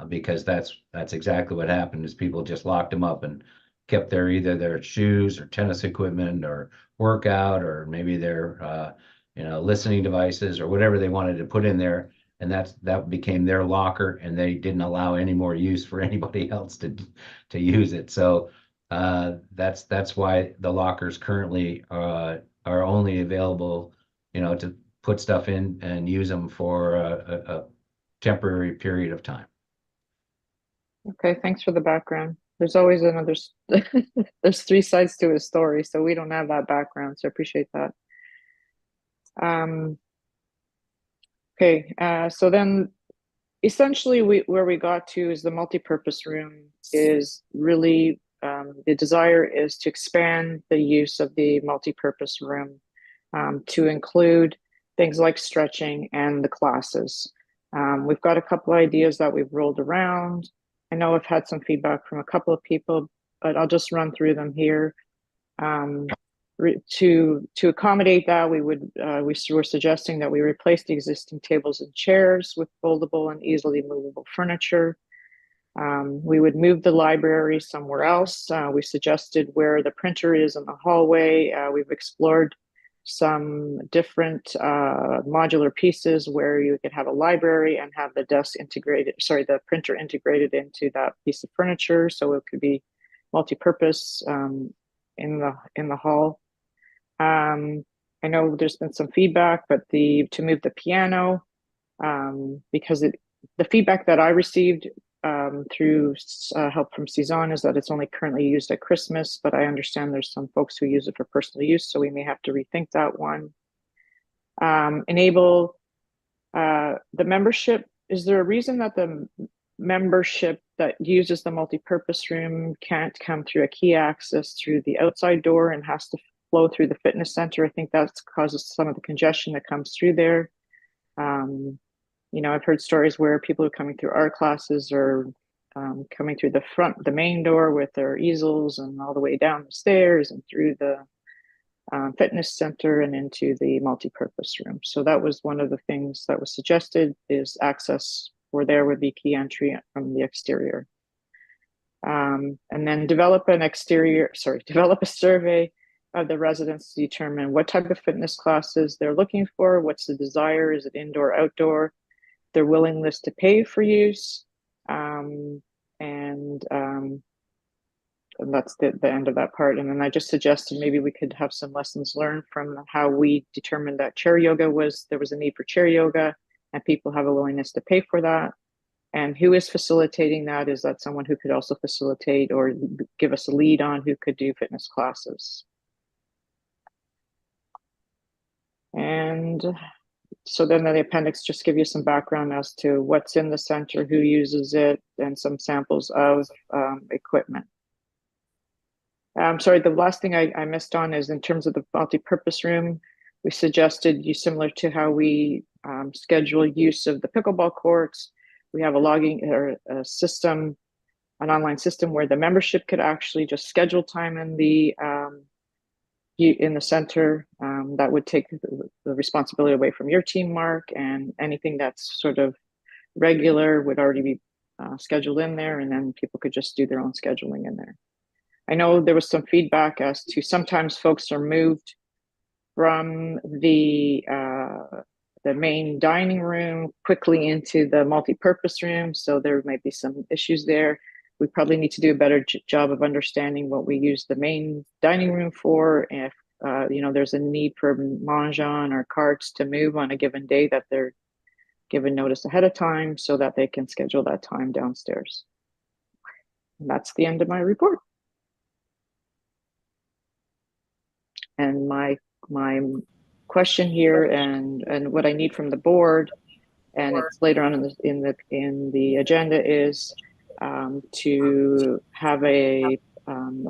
because that's exactly what happened, is people just locked them up and kept either their shoes or tennis equipment or workout, or maybe their, listening devices or whatever they wanted to put in there. And that became their locker, and they didn't allow any more use for anybody else to use it. So that's why the lockers currently are only available, to put stuff in and use them for a temporary period of time. Okay, thanks for the background. There's always another, there's 3 sides to a story, so we don't have that background, so I appreciate that. Okay, so then essentially where we got to is the multipurpose room is really, the desire is to expand the use of the multipurpose room to include things like stretching and the classes. We've got a couple ideas that we've rolled around. I know I've had some feedback from a couple of people, but I'll just run through them here. To accommodate that, we were suggesting that we replace the existing tables and chairs with foldable and easily movable furniture. We would move the library somewhere else. We suggested where the printer is in the hallway. We've explored some different modular pieces where you could have a library and have the the printer integrated into that piece of furniture, so it could be multi-purpose in the hall. I know there's been some feedback, but to move the piano, because the feedback that I received through help from Cezanne is that it's only currently used at Christmas, but I understand there's some folks who use it for personal use, so we may have to rethink that one. Enable the membership. Is there a reason that the membership that uses the multi-purpose room can't come through a key access through the outside door and has to flow through the fitness center? I think that causes some of the congestion that comes through there. You know, I've heard stories where people are coming through art classes or coming through the main door with their easels and all the way down the stairs and through the fitness center and into the multi-purpose room. So that was one of the things that was suggested, is access where there would be key entry from the exterior. And then develop a survey of the residents to determine what type of fitness classes they're looking for, what's the desire, is it indoor, outdoor, their willingness to pay for use, and that's the end of that part. And then I just suggested maybe we could have some lessons learned from how we determined that chair yoga there was a need for chair yoga and people have a willingness to pay for that. And who is facilitating that? Is that someone who could also facilitate or give us a lead on who could do fitness classes? And so then the appendix just give you some background as to what's in the center, who uses it, and some samples of equipment. Sorry, the last thing I missed on is in terms of the multi-purpose room, we suggested similar to how we schedule use of the pickleball courts. We have a logging or a system, an online system where the membership could actually just schedule time in the center. That would take the responsibility away from your team, Mark, and anything that's sort of regular would already be scheduled in there, and then people could just do their own scheduling in there. I know there was some feedback as to sometimes folks are moved from the main dining room quickly into the multi-purpose room, so there might be some issues there. We probably need to do a better job of understanding what we use the main dining room for, and if there's a need for Mahjong or carts to move on a given day, that they're given notice ahead of time so that they can schedule that time downstairs. And that's the end of my report. And my question here and what I need from the board, and it's later on in the agenda, is to have a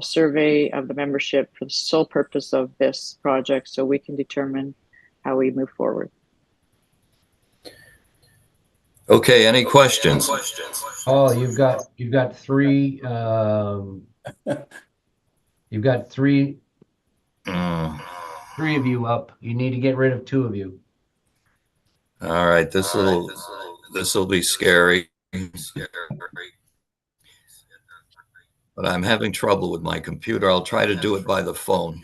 survey of the membership for the sole purpose of this project, so we can determine how we move forward. Okay, any questions? Oh, you've got three. You've got three of you up. You need to get rid of two of you. All right, this will be scary. But I'm having trouble with my computer. I'll try to do it by the phone.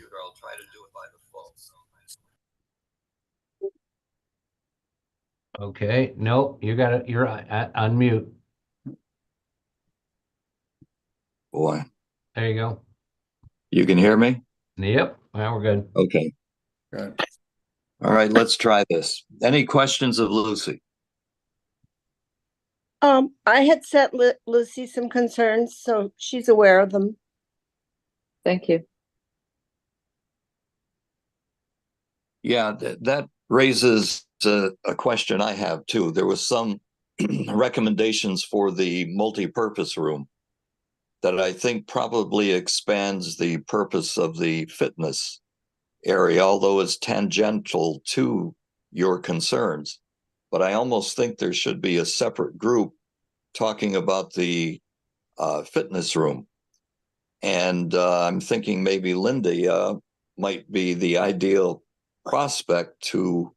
Okay, nope, you're on mute. Boy, There you go. you can hear me? Yep, now we're good. Okay. Good. All right, let's try this. Any questions of Lucy? I had sent Lucy some concerns, so she's aware of them. Thank you. Yeah, that raises a question I have too. There was some recommendations for the multi-purpose room that I think probably expands the purpose of the fitness area, although it's tangential to your concerns. But I almost think there should be a separate group talking about the fitness room. And I'm thinking maybe Linda might be the ideal prospect to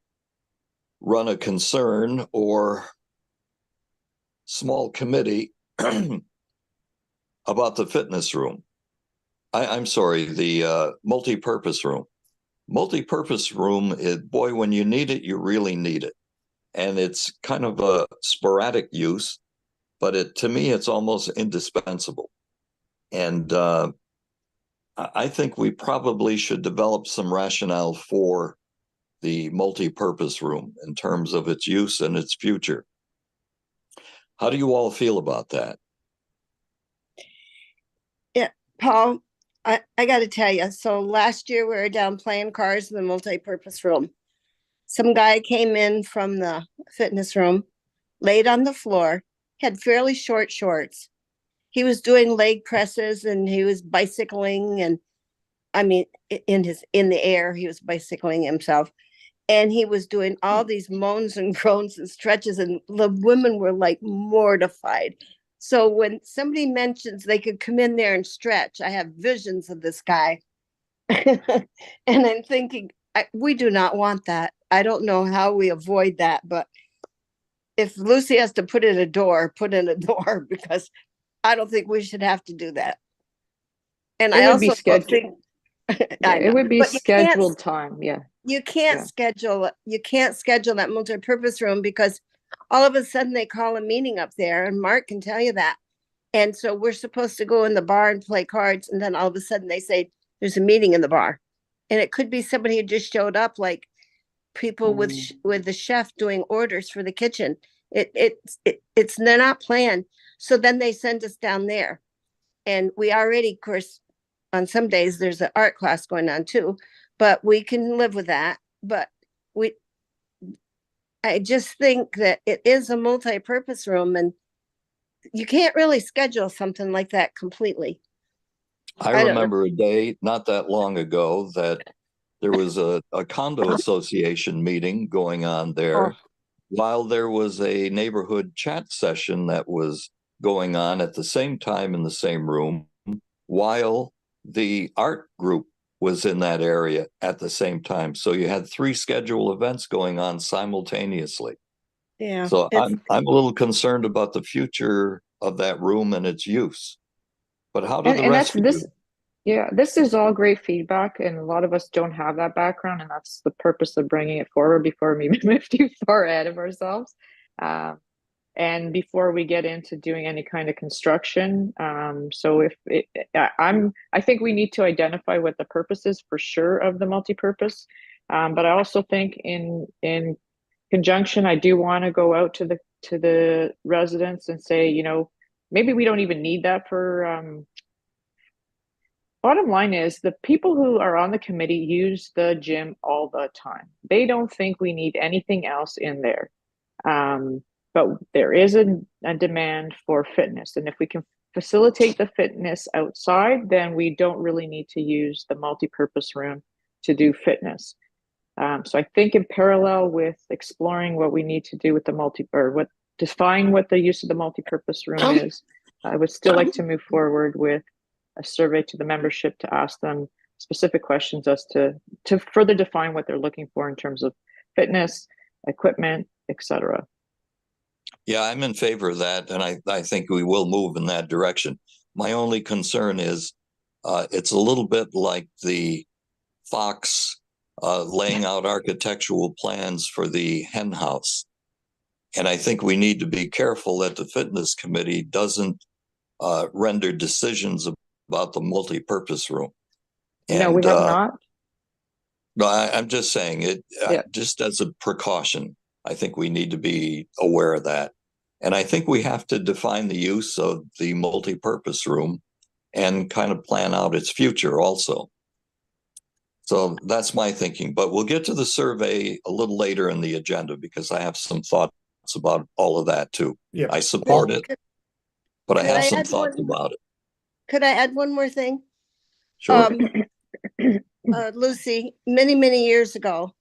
run a concern or small committee about the fitness room. I'm sorry, the multi-purpose room. Multi-purpose room is, boy, when you need it, you really need it. And it's kind of a sporadic use, but to me, it's almost indispensable. And I think we probably should develop some rationale for the multi-purpose room in terms of its use and its future. How do you all feel about that? Yeah, Paul, I got to tell you. So last year we were down playing cars in the multi-purpose room. Some guy came in from the fitness room, laid on the floor, had fairly short shorts. He was doing leg presses and he was bicycling, and I mean, in the air, he was bicycling himself. And he was doing all these moans and groans and stretches, and the women were like mortified. So when somebody mentions they could come in there and stretch, I have visions of this guy. And I'm thinking, we do not want that. I don't know how we avoid that, but if Lucy has to put in a door, because I don't think we should have to do that. And It I would be also don't scheduled. think Yeah, I know, it would be but you can't scheduled time. Yeah. you can't schedule that multi-purpose room, because all of a sudden they call a meeting up there, and Mark can tell you that. And so we're supposed to go in the bar and play cards, and then all of a sudden they say there's a meeting in the bar, and it could be somebody who just showed up, like people with the chef doing orders for the kitchen. It's they're not planned. So then they send us down there, and we already, of course, on some days there's an art class going on too, but we can live with that. But I just think that it is a multi-purpose room, and you can't really schedule something like that completely. I remember a day not that long ago that there was a condo association meeting going on there, while there was a neighborhood chat session that was going on at the same time in the same room, while the art group was in that area at the same time. So you had 3 scheduled events going on simultaneously. Yeah. So I'm a little concerned about the future of that room and its use. But how do the rest of you? Yeah, this is all great feedback, and a lot of us don't have that background, and that's the purpose of bringing it forward before we move too far ahead of ourselves. And before we get into doing any kind of construction. So I think we need to identify what the purpose is for sure of the multi-purpose. But I also think in conjunction, I do want to go out to the residents and say, you know, maybe we don't even need that for, bottom line is the people who are on the committee use the gym all the time. They don't think we need anything else in there. But there is a demand for fitness. And if we can facilitate the fitness outside, then we don't really need to use the multi-purpose room to do fitness. So I think in parallel with exploring what we need to do with the define what the use of the multi-purpose room is, I would still like to move forward with a survey to the membership to ask them specific questions as to further define what they're looking for in terms of fitness, equipment, etc. Yeah, I'm in favor of that, and I think we will move in that direction. My only concern is it's a little bit like the Fox laying out architectural plans for the hen house. And I think we need to be careful that the fitness committee doesn't render decisions about the multi-purpose room. And, no, we have not. No, I'm just saying it, just as a precaution. I think we need to be aware of that. And I think we have to define the use of the multi-purpose room and kind of plan out its future also. So that's my thinking, but we'll get to the survey a little later in the agenda because I have some thoughts about all of that too. Yeah. I support it, but I could have I some add thoughts one- about it. Could I add one more thing? Sure. Lucy, many, many years ago,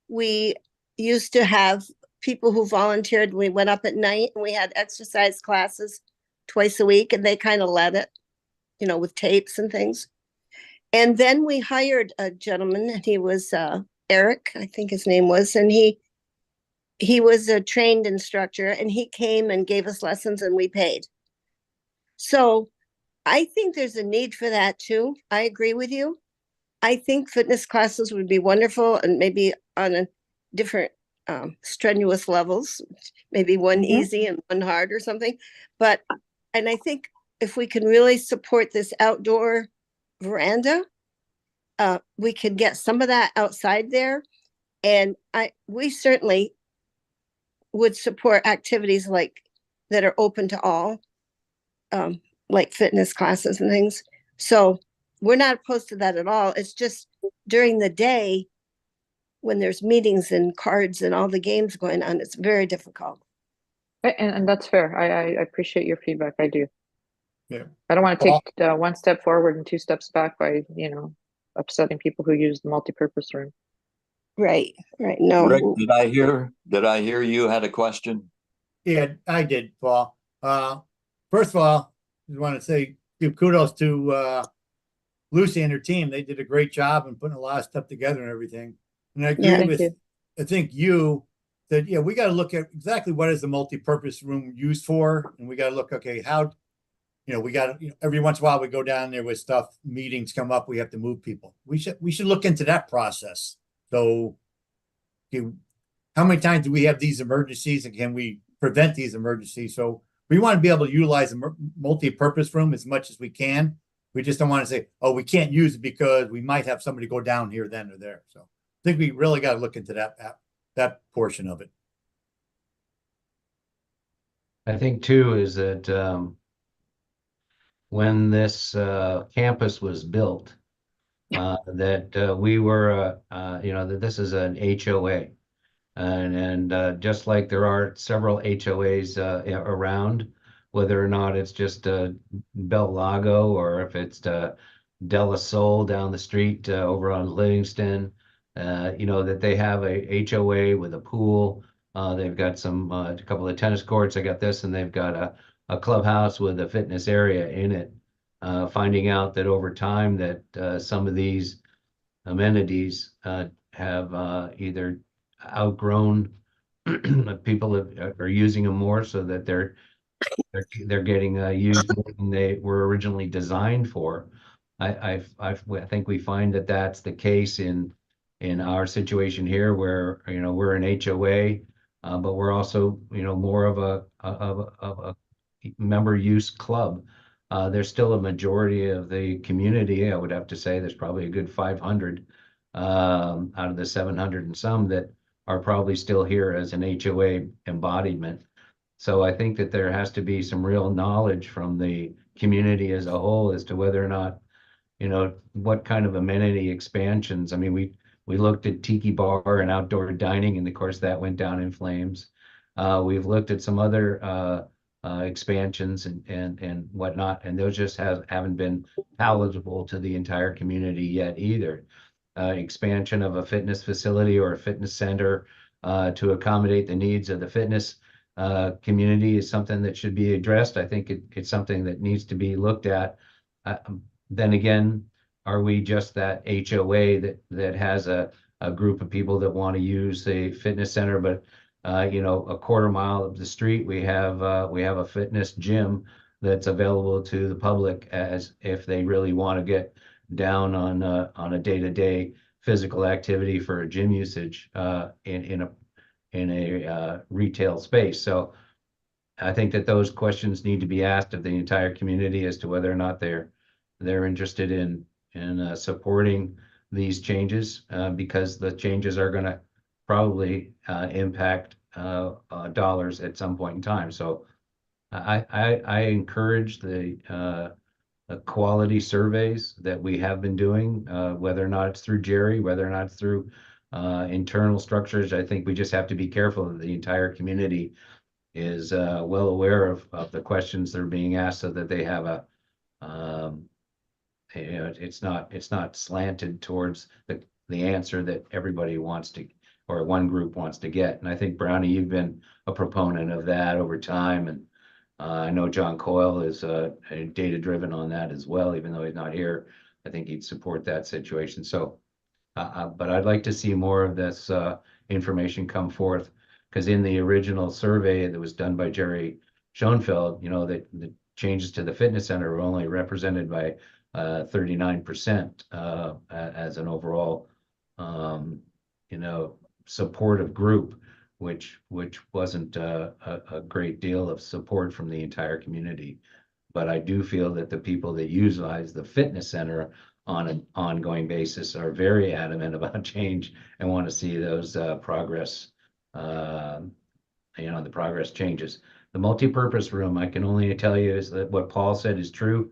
we used to have people who volunteered. We went up at night and we had exercise classes twice a week, and they kind of led it, with tapes and things. And then we hired a gentleman, and he was Eric, I think his name was, and he was a trained instructor, and he came and gave us lessons, and we paid. So I think there's a need for that too. I agree with you. I think fitness classes would be wonderful, and maybe on a different strenuous levels, maybe one easy and one hard or something. And I think if we can really support this outdoor veranda, we can get some of that outside there. And we certainly would support activities like that are open to all, like fitness classes and things. So we're not opposed to that at all. It's just during the day when there's meetings and cards and all the games going on, it's very difficult. And that's fair. I appreciate your feedback. I do. Yeah. I don't want to take one step forward and two steps back by, upsetting people who use the multipurpose room. Right. No. Rick, did I hear you had a question? Yeah, I did, Paul. First of all, I just want to give kudos to Lucy and her team. They did a great job in putting a lot of stuff together and everything. And I agree with, I think that we got to look at exactly what is the multi-purpose room used for. And we got to look, okay, how, we got to, every once in a while we go down there with stuff, meetings come up, we have to move people. We should look into that process. So how many times do we have these emergencies, and can we prevent these emergencies? So we want to be able to utilize a multi-purpose room as much as we can. We just don't want to say, oh, we can't use it because we might have somebody go down here, then or there. So I think we really got to look into that portion of it. I think too is that when this campus was built, that we were, that this is an HOA. And just like there are several HOAs around, whether or not it's just Bel Lago or if it's De La Sol down the street over on Livingston, that they have a HOA with a pool. They've got a couple of tennis courts. I got this, and they've got a clubhouse with a fitness area in it. Finding out that over time that some of these amenities have either outgrown, people are using them more, so that they're getting used more than they were originally designed for. I think we find that that's the case in our situation here, where we're an HOA, but we're also more of a member use club. There's still a majority of the community. I would have to say there's probably a good 500 out of the 700 and some that are probably still here as an HOA embodiment. So I think that there has to be some real knowledge from the community as a whole as to whether or not, what kind of amenity expansions. I mean, we looked at Tiki Bar and outdoor dining, and of course that went down in flames. We've looked at some other expansions and whatnot, and those just haven't been palatable to the entire community yet either. Expansion of a fitness facility or a fitness center to accommodate the needs of the fitness community is something that should be addressed. I think it's something that needs to be looked at. Then again, are we just that HOA that has a group of people that want to use the fitness center, but a quarter mile up the street we have a fitness gym that's available to the public as if they really want to get down on a day-to-day physical activity for a gym usage in a retail space. So I think that those questions need to be asked of the entire community as to whether or not they're interested in supporting these changes, because the changes are going to probably impact dollars at some point in time. So I encourage the quality surveys that we have been doing, whether or not it's through Jerry, whether or not it's through internal structures. I think we just have to be careful that the entire community is well aware of the questions that are being asked so that they have a it's not slanted towards the answer that everybody wants to, or one group wants to get. And I think Brownie, you've been a proponent of that over time, and I know John Coyle is data driven on that as well, even though he's not here. I think he'd support that situation. So, but I'd like to see more of this information come forth, because in the original survey that was done by Jerry Schoenfeld, you know, that the changes to the fitness center were only represented by 39% as an overall, you know, supportive group, which wasn't a great deal of support from the entire community. But I do feel that the people that utilize the fitness center on an ongoing basis are very adamant about change and want to see those progress, you know, the progress changes. The multi-purpose room, I can only tell you is that what Paul said is true.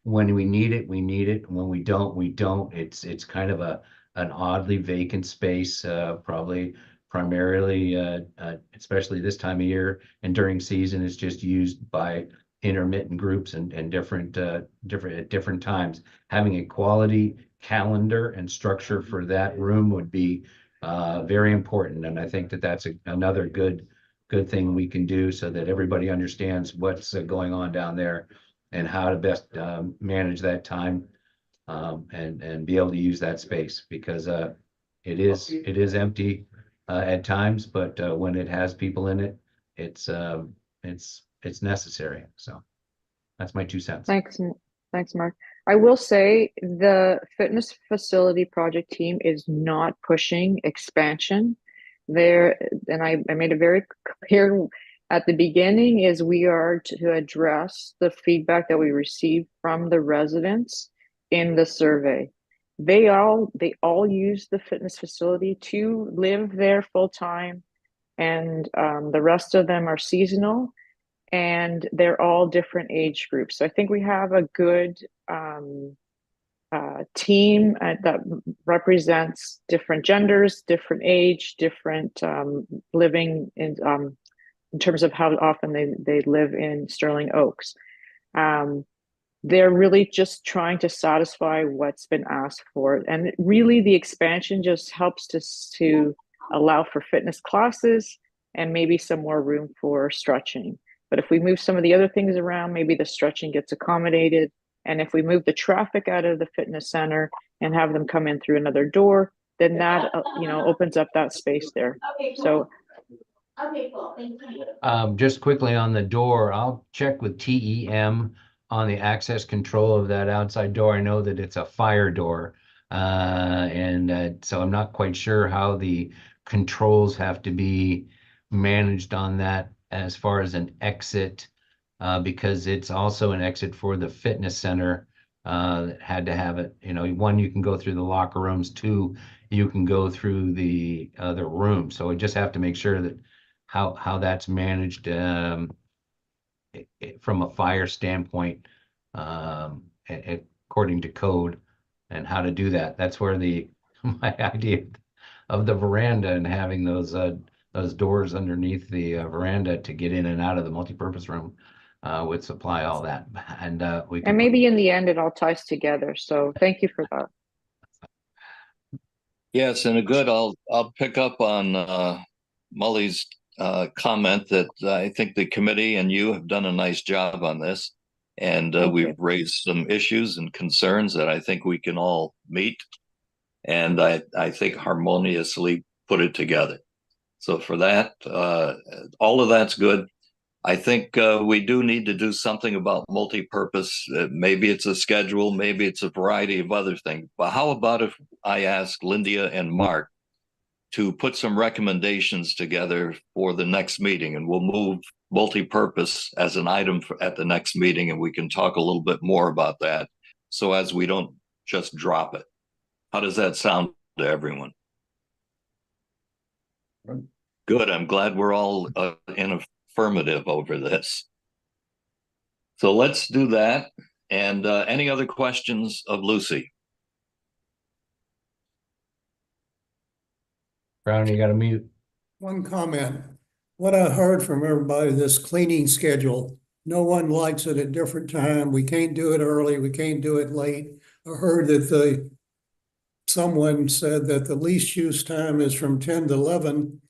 When we need it, we need it. When we don't, we don't. It's kind of an oddly vacant space, probably primarily, especially this time of year and during season, it's just used by intermittent groups and different at different times. Having a quality calendar and structure for that room would be very important, and I think that that's another good thing we can do so that everybody understands what's going on down there and how to best manage that time and be able to use that space, because it is empty at times, but when it has people in it, it's necessary. So that's my 2 cents. Thanks, Mark. I will say the fitness facility project team is not pushing expansion there, and I made it very clear at the beginning is we are to address the feedback that we received from the residents in the survey. They all use the fitness facility to live there full time, and the rest of them are seasonal, and they're all different age groups. So I think we have a good team that represents different genders, different age, different living in terms of how often they live in Sterling Oaks. They're really just trying to satisfy what's been asked for. And really the expansion just helps to allow for fitness classes and maybe some more room for stretching. But if we move some of the other things around, maybe the stretching gets accommodated. And if we move the traffic out of the fitness center and have them come in through another door, then that, you know, opens up that space there. So Okay, cool. Thank you. Just quickly on the door, I'll check with TEM on the access control of that outside door. I know that it's a fire door. So I'm not quite sure how the controls have to be managed on that as far as an exit, because it's also an exit for the fitness center. That had to have it, you know, one, you can go through the locker rooms, two, you can go through the other room. So we just have to make sure that how that's managed from a fire standpoint, according to code, and how to do that. That's where my idea of the veranda and having those doors underneath the veranda to get in and out of the multipurpose room would supply all that. And maybe in the end it all ties together. So thank you for that. Yes, and I'll pick up on Molly's comment that I think the committee and you have done a nice job on this, and we've raised some issues and concerns that I think we can all meet, and I think harmoniously put it together. So for that, all of that's good. I think we do need to do something about multi-purpose. Maybe it's a schedule, maybe it's a variety of other things. But how about if I ask Lindia and Mark to put some recommendations together for the next meeting, and we'll move multi-purpose as an item at the next meeting, and we can talk a little bit more about that, so as we don't just drop it. How does that sound to everyone? Good. I'm glad we're all in affirmative over this. So let's do that. And any other questions of Lucy? Brown, you got to mute. One comment. What I heard from everybody, this cleaning schedule, no one likes it at different time. We can't do it early, we can't do it late. I heard that someone said that the least use time is from 10 to 11.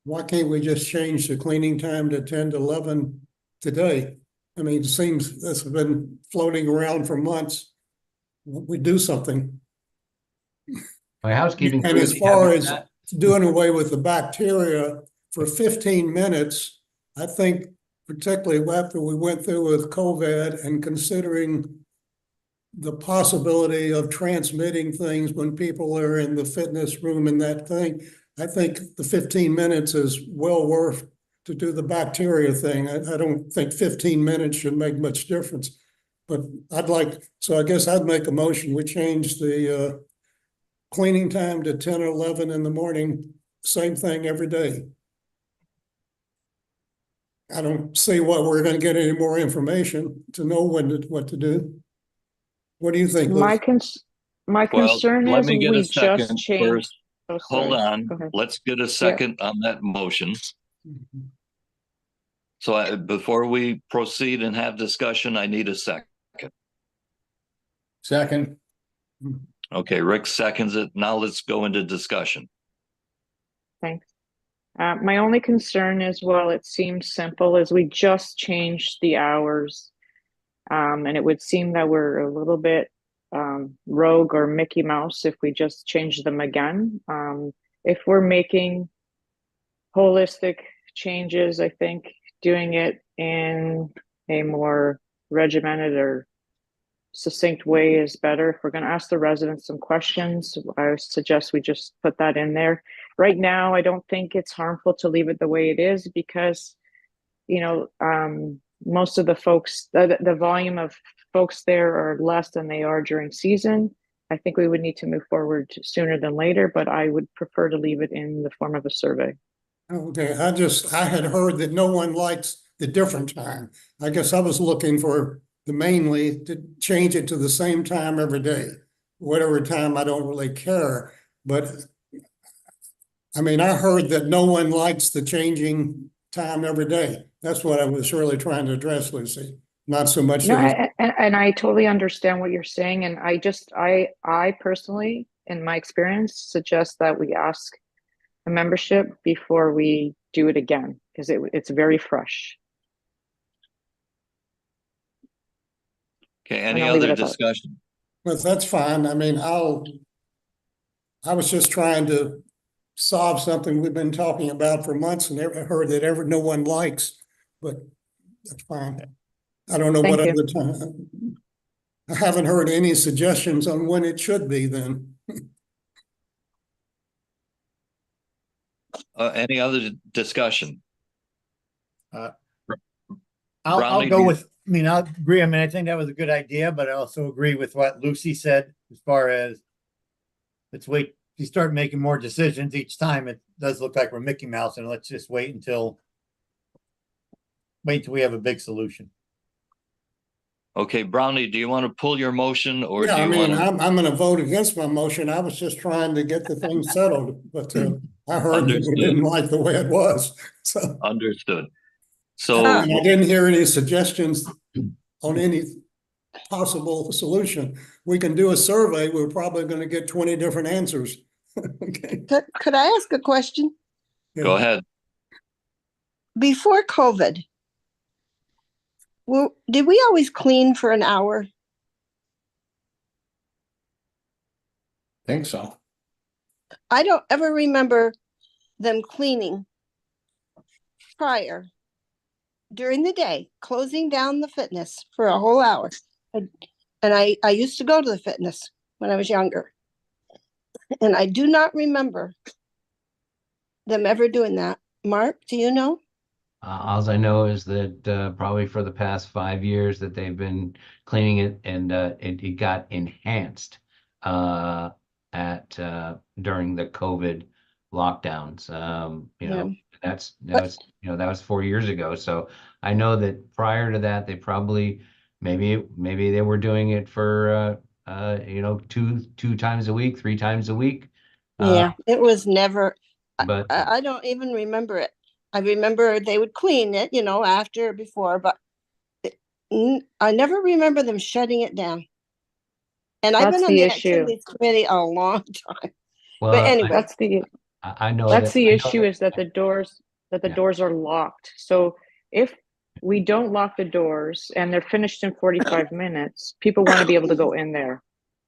Why can't we just change the cleaning time to 10 to 11 today? I mean, it seems this has been floating around for months. We do something. My housekeeping. And crew, as do you far have as that? doing away with the bacteria for 15 minutes, I think particularly after we went through with COVID and considering the possibility of transmitting things when people are in the fitness room and that thing, I think the 15 minutes is well worth to do the bacteria thing. I don't think 15 minutes should make much difference. But so I guess I'd make a motion. We change the cleaning time to 10 or 11 in the morning, same thing every day. I don't see what we're going to get any more information to know what to do. What do you think, Liz? My concern let is me get a we second just changed. first. Oh, Hold sorry. on. Go ahead. Let's get a second on that motion. So before we proceed and have discussion, I need a second. Second. Okay, Rick seconds it. Now let's go into discussion. Thanks. My only concern is, well, it seems simple, is we just changed the hours. And it would seem that we're a little bit rogue or Mickey Mouse if we just change them again. If we're making holistic changes, I think doing it in a more regimented or succinct way is better. If we're going to ask the residents some questions, I suggest we just put that in there. Right now, I don't think it's harmful to leave it the way it is because, most of the folks, the volume of folks there are less than they are during season. I think we would need to move forward sooner than later, but I would prefer to leave it in the form of a survey. Okay, I had heard that no one likes the different time. I guess I was looking for mainly to change it to the same time every day. Whatever time, I don't really care. But I mean, I heard that no one likes the changing time every day. That's what I was really trying to address, Lucy. Not so much. No, and I totally understand what you're saying. And I personally, in my experience, suggest that we ask a membership before we do it again, because it's very fresh. Okay, any other discussion? But that's fine. I mean, I was just trying to solve something we've been talking about for months and never heard that no one likes, but that's fine. I don't know what other time. I haven't heard any suggestions on when it should be then. Any other discussion? I'll go with, I'll agree. I think that was a good idea, but I also agree with what Lucy said as far as let's wait. If you start making more decisions each time, it does look like we're Mickey Mouse, and let's just wait until we have a big solution. Okay, Brownie, do you want to pull your motion or Yeah, do you want to? I'm going to vote against my motion. I was just trying to get the thing settled, but I heard that we didn't like the way it was. So Understood. So I didn't hear any suggestions on any possible solution. We can do a survey. We're probably going to get 20 different answers. Okay. Could I ask a question? go ahead. Before COVID, did we always clean for an hour? Think so. I don't ever remember them cleaning prior during the day, closing down the fitness for a whole hour. And I used to go to the fitness when I was younger. And I do not remember them ever doing that. Mark, do you know? All I know is that probably for the past 5 years that they've been cleaning it, and it got enhanced during the COVID lockdowns. That was 4 years ago. So I know that prior to that, they probably maybe they were doing it for, two times a week, 3 times a week. Yeah, it was never, But I don't even remember it. I remember they would clean it, after, before, but I never remember them shutting it down. And I've been That's on the the issue. activities committee a long time. well, But anyway, That's the I know That's that the I know issue, that- is that the Yeah. doors are locked. So if we don't lock the doors and they're finished in 45 minutes, people want to be able to go in there.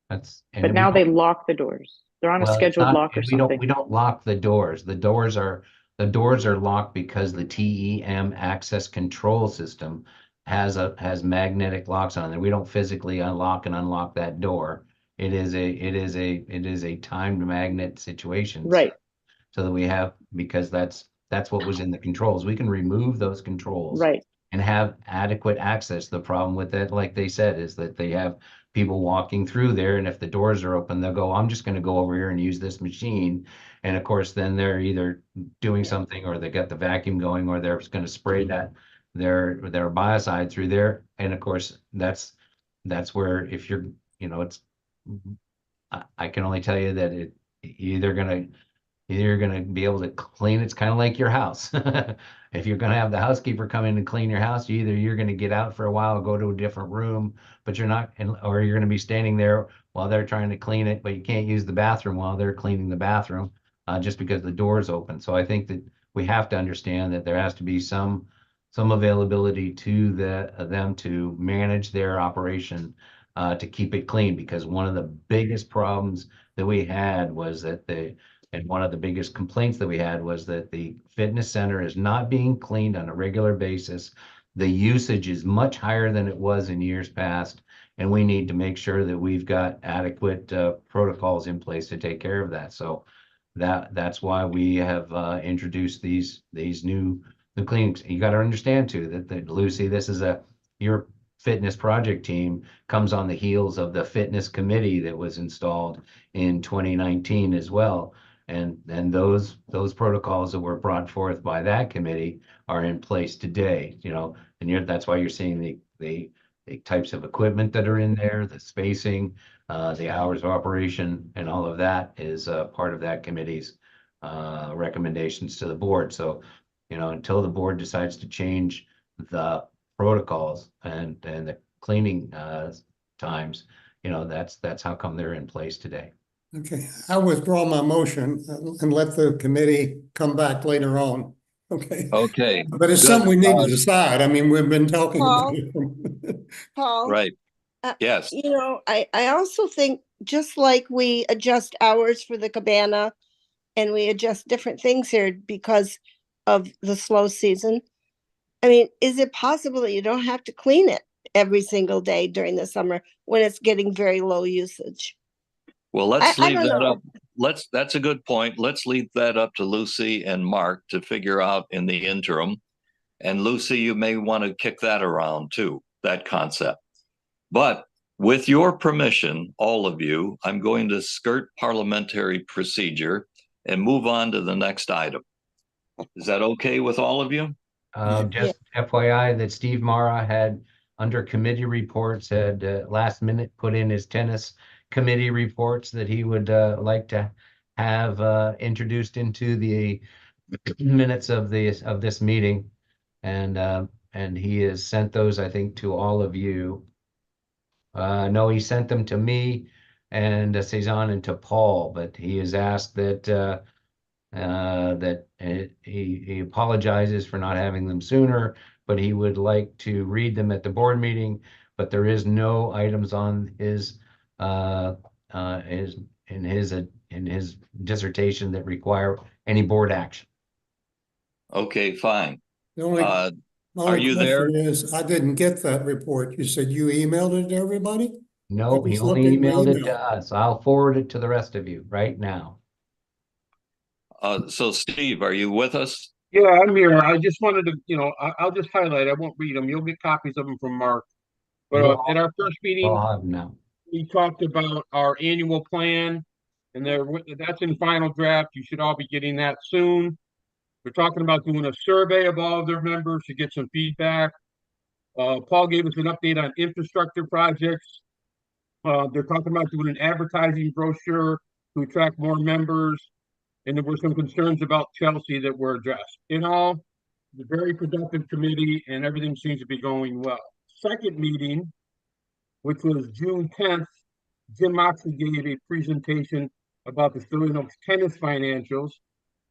That's and But we now they don't- lock the doors. They're on a Well, it's scheduled not, lock or and something. we don't lock the doors. The doors are locked because the TEM access control system has magnetic locks on it. We don't physically unlock and unlock that door. It is a timed magnet situation. Right. So that we have, because that's what was in the controls. We can remove those controls Right. and have adequate access. The problem with that, like they said, is that they have people walking through there, and if the doors are open, they'll go, I'm just going to go over here and use this machine. And of course, then they're either doing something, or they got the vacuum going, or they're going to spray their biocide through there. And of course, that's where, if you're, it's, I can only tell you that either gonna you're gonna be able to clean. It's kind of like your house. If you're gonna have the housekeeper come in and clean your house, you're gonna get out for a while, go to a different room, but you're not, or you're gonna be standing there while they're trying to clean it, but you can't use the bathroom while they're cleaning the bathroom, just because the door's open. So I think that we have to understand that there has to be some availability to them to manage their operation, to keep it clean, because one of the biggest problems that we had was that and one of the biggest complaints that we had was that the fitness center is not being cleaned on a regular basis. The usage is much higher than it was in years past, and we need to make sure that we've got adequate protocols in place to take care of that. So that's why we have introduced these new cleanings. You got to understand too that Lucy, this is your fitness project team comes on the heels of the fitness committee that was installed in 2019 as well. And those protocols that were brought forth by that committee are in place today, and that's why you're seeing the types of equipment that are in there, the spacing, the hours of operation, and all of that is part of that committee's recommendations to the board. So, until the board decides to change the protocols and the cleaning times, that's how come they're in place today. Okay, I withdraw my motion and let the committee come back later on. Okay, Okay, but it's good. something we need to decide. I mean, we've been talking about Paul? it. Paul, right. Yes. I also think, just like we adjust hours for the cabana and we adjust different things here because of the slow season. I mean, is it possible that you don't have to clean it every single day during the summer when it's getting very low usage? Well, let's I leave don't that know. up. That's a good point. Let's leave that up to Lucy and Mark to figure out in the interim. And Lucy, you may want to kick that around too, that concept. But with your permission, all of you, I'm going to skirt parliamentary procedure and move on to the next item. Is that okay with all of you? Just FYI that Steve Mara had, under committee reports, had last minute put in his tennis committee reports that he would like to have introduced into the minutes of this meeting, and he has sent those, I think, to all of you. No, he sent them to me and Cezanne and to Paul, but he has asked that he apologizes for not having them sooner, but he would like to read them at the board meeting. But there is no items on his in his dissertation that require any board action. Okay, fine. The only Are you there? question is, I didn't get that report. You said you emailed it to everybody? No, he just only looked at my emailed it to email. us. I'll forward it to the rest of you right now. So Steve, are you with us? Yeah, I'm here. I just wanted to, I'll just highlight. I won't read them. You'll get copies of them from Mark. But You'll at our first meeting, all have them now. we talked about our annual plan, and that's in final draft. You should all be getting that soon. We're talking about doing a survey of all of their members to get some feedback. Paul gave us an update on infrastructure projects. They're talking about doing an advertising brochure to attract more members. And there were some concerns about Chelsea that were addressed. In all, it's a very productive committee and everything seems to be going well. Second meeting, which was June 10th, Jim Moxley gave a presentation about the Sterling Oaks tennis financials.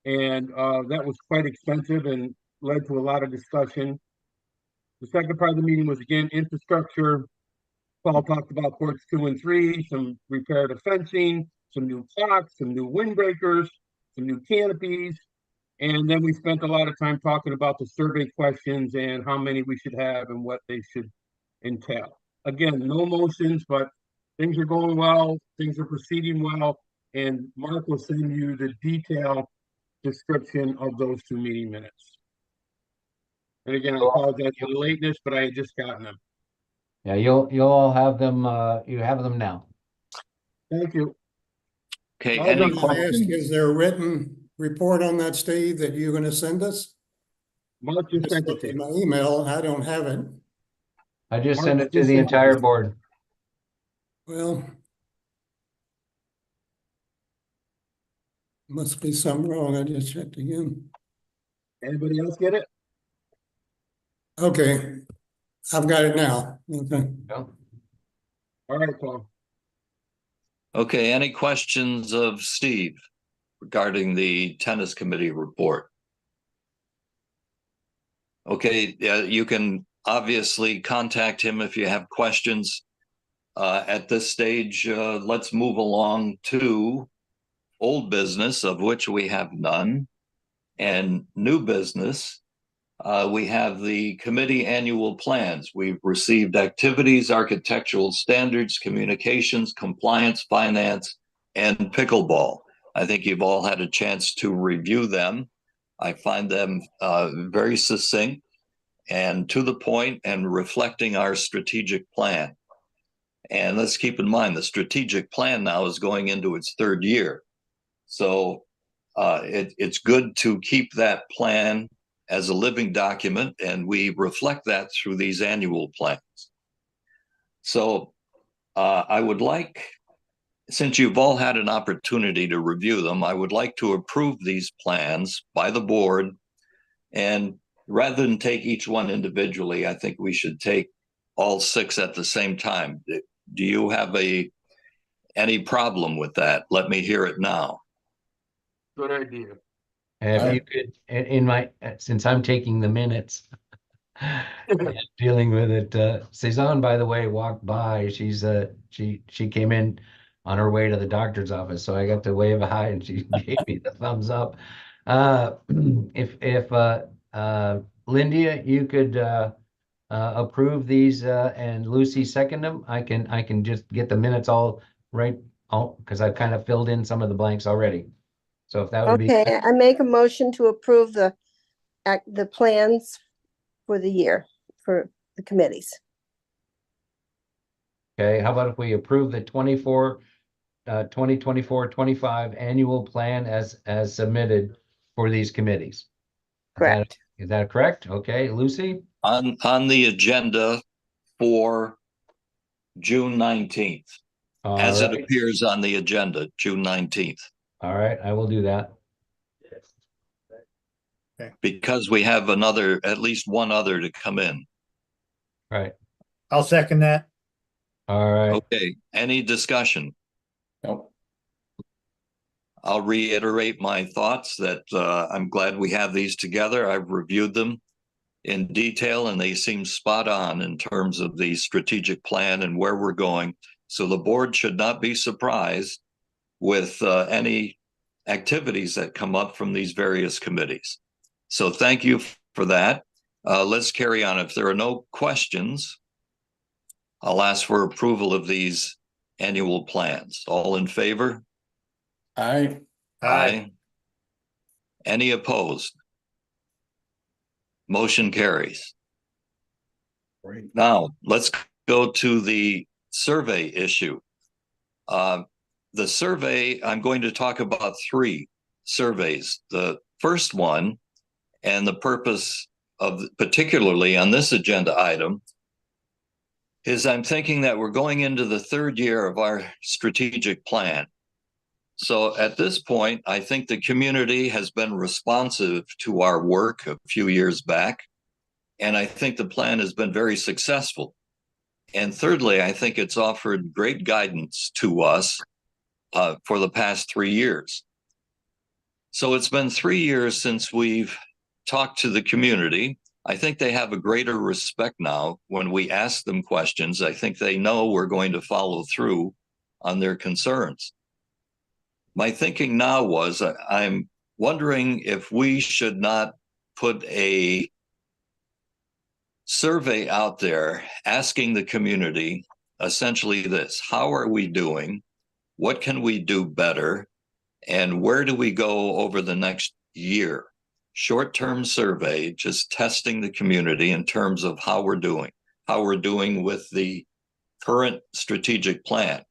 And that was quite extensive and led to a lot of discussion. The second part of the meeting was again infrastructure. Paul talked about courts 2 and 3, some repair to fencing, some new clocks, some new windbreakers, some new canopies. And then we spent a lot of time talking about the survey questions and how many we should have and what they should entail. Again, no motions, but things are going well, things are proceeding well, and Mark will send you the detailed description of those 2 meeting minutes. And again, I apologize for the lateness, but I had just gotten them. Yeah, you'll all have them, you have them now. Thank you. Okay, Well any done. Can I ask, questions? is there a written report on that, Steve, that you're gonna send us? Mark just Just sent it looked to at you. my email, I don't have it. I just Mark, sent it to just the send it. entire board. Well, must be something wrong, I just checked again. Anybody else get it? Okay, I've got it now, okay. No? All right, Paul. Okay, any questions of Steve regarding the tennis committee report? Okay, you can obviously contact him if you have questions. At this stage, let's move along to old business, of which we have none, and new business. We have the committee annual plans. We've received activities, architectural standards, communications, compliance, finance, and pickleball. I think you've all had a chance to review them. I find them very succinct and to the point and reflecting our strategic plan. And let's keep in mind, the strategic plan now is going into its 3rd year. So it's good to keep that plan as a living document, and we reflect that through these annual plans. So I would like, since you've all had an opportunity to review them, I would like to approve these plans by the board. And rather than take each one individually, I think we should take all 6 at the same time. Do you have any problem with that? Let me hear it now. Good idea. If you could, in my, since I'm taking the minutes, dealing with it, Cezanne, by the way, walked by. She's she came in on her way to the doctor's office, so I got to wave a hi and she gave me the thumbs up. If Lindia, you could approve these and Lucy second them, I can just get the minutes all right, because I've kind of filled in some of the blanks already. So if that would be. Okay, I make a motion to approve the plans for the year for the committees. Okay, how about if we approve the 2024-25 annual plan as submitted for these committees? Correct. Is that correct? Okay, Lucy? On the agenda for June 19th, as it appears on the agenda, June 19th. All right, I will do that. Because we have at least one other to come in. Right. I'll second that. All right. Okay, any discussion? Nope. I'll reiterate my thoughts that I'm glad we have these together. I've reviewed them in detail and they seem spot on in terms of the strategic plan and where we're going. So the board should not be surprised with any activities that come up from these various committees. So thank you for that. Let's carry on. If there are no questions, I'll ask for approval of these annual plans. All in favor? Aye. Aye. Any opposed? Motion carries. Great. Now, let's go to the survey issue. The survey, I'm going to talk about 3 surveys. The first one and the purpose particularly on this agenda item, is I'm thinking that we're going into the third year of our strategic plan. So at this point, I think the community has been responsive to our work a few years back, and I think the plan has been very successful. And thirdly, I think it's offered great guidance to us for the past 3 years. So it's been 3 years since we've talked to the community. I think they have a greater respect now when we ask them questions. I think they know we're going to follow through on their concerns. My thinking now was I'm wondering if we should not put a survey out there asking the community essentially this: how are we doing? What can we do better? And where do we go over the next year? Short-term survey, just testing the community in terms of how we're doing with the current strategic plan.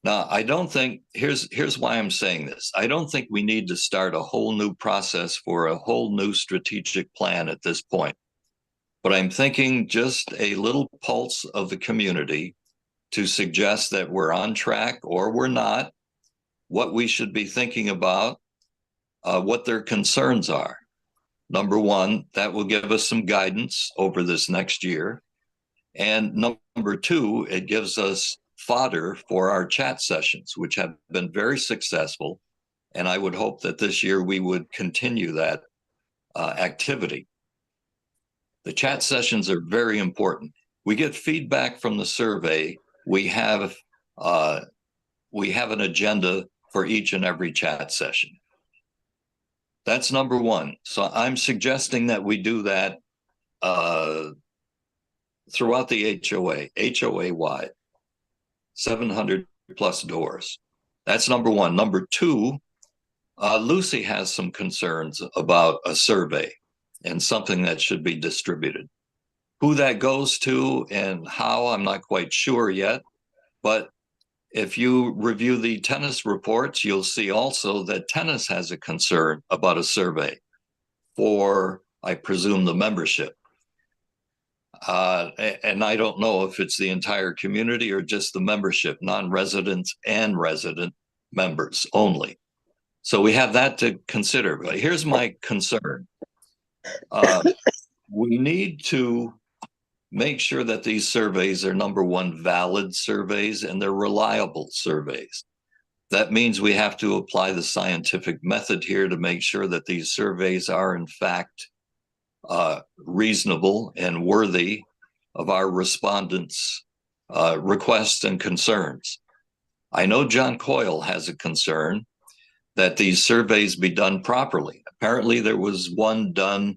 Now, I don't think, here's why I'm saying this. I don't think we need to start a whole new process for a whole new strategic plan at this point. But I'm thinking just a little pulse of the community to suggest that we're on track or we're not, what we should be thinking about, what their concerns are. Number one, that will give us some guidance over this next year. And number two, it gives us fodder for our chat sessions, which have been very successful. And I would hope that this year we would continue that activity. The chat sessions are very important. We get feedback from the survey. We have an agenda for each and every chat session. That's number one. So I'm suggesting that we do that throughout the HOA-wide, 700 plus doors. That's number one. Number two, Lucy has some concerns about a survey and something that should be distributed. Who that goes to and how, I'm not quite sure yet. But if you review the tennis reports, you'll see also that tennis has a concern about a survey for, I presume, the membership. And I don't know if it's the entire community or just the membership, non-residents and resident members only. So we have that to consider. But here's my concern. We need to make sure that these surveys are, number one, valid surveys and they're reliable surveys. That means we have to apply the scientific method here to make sure that these surveys are in fact reasonable and worthy of our respondents' requests and concerns. I know John Coyle has a concern that these surveys be done properly. Apparently there was one done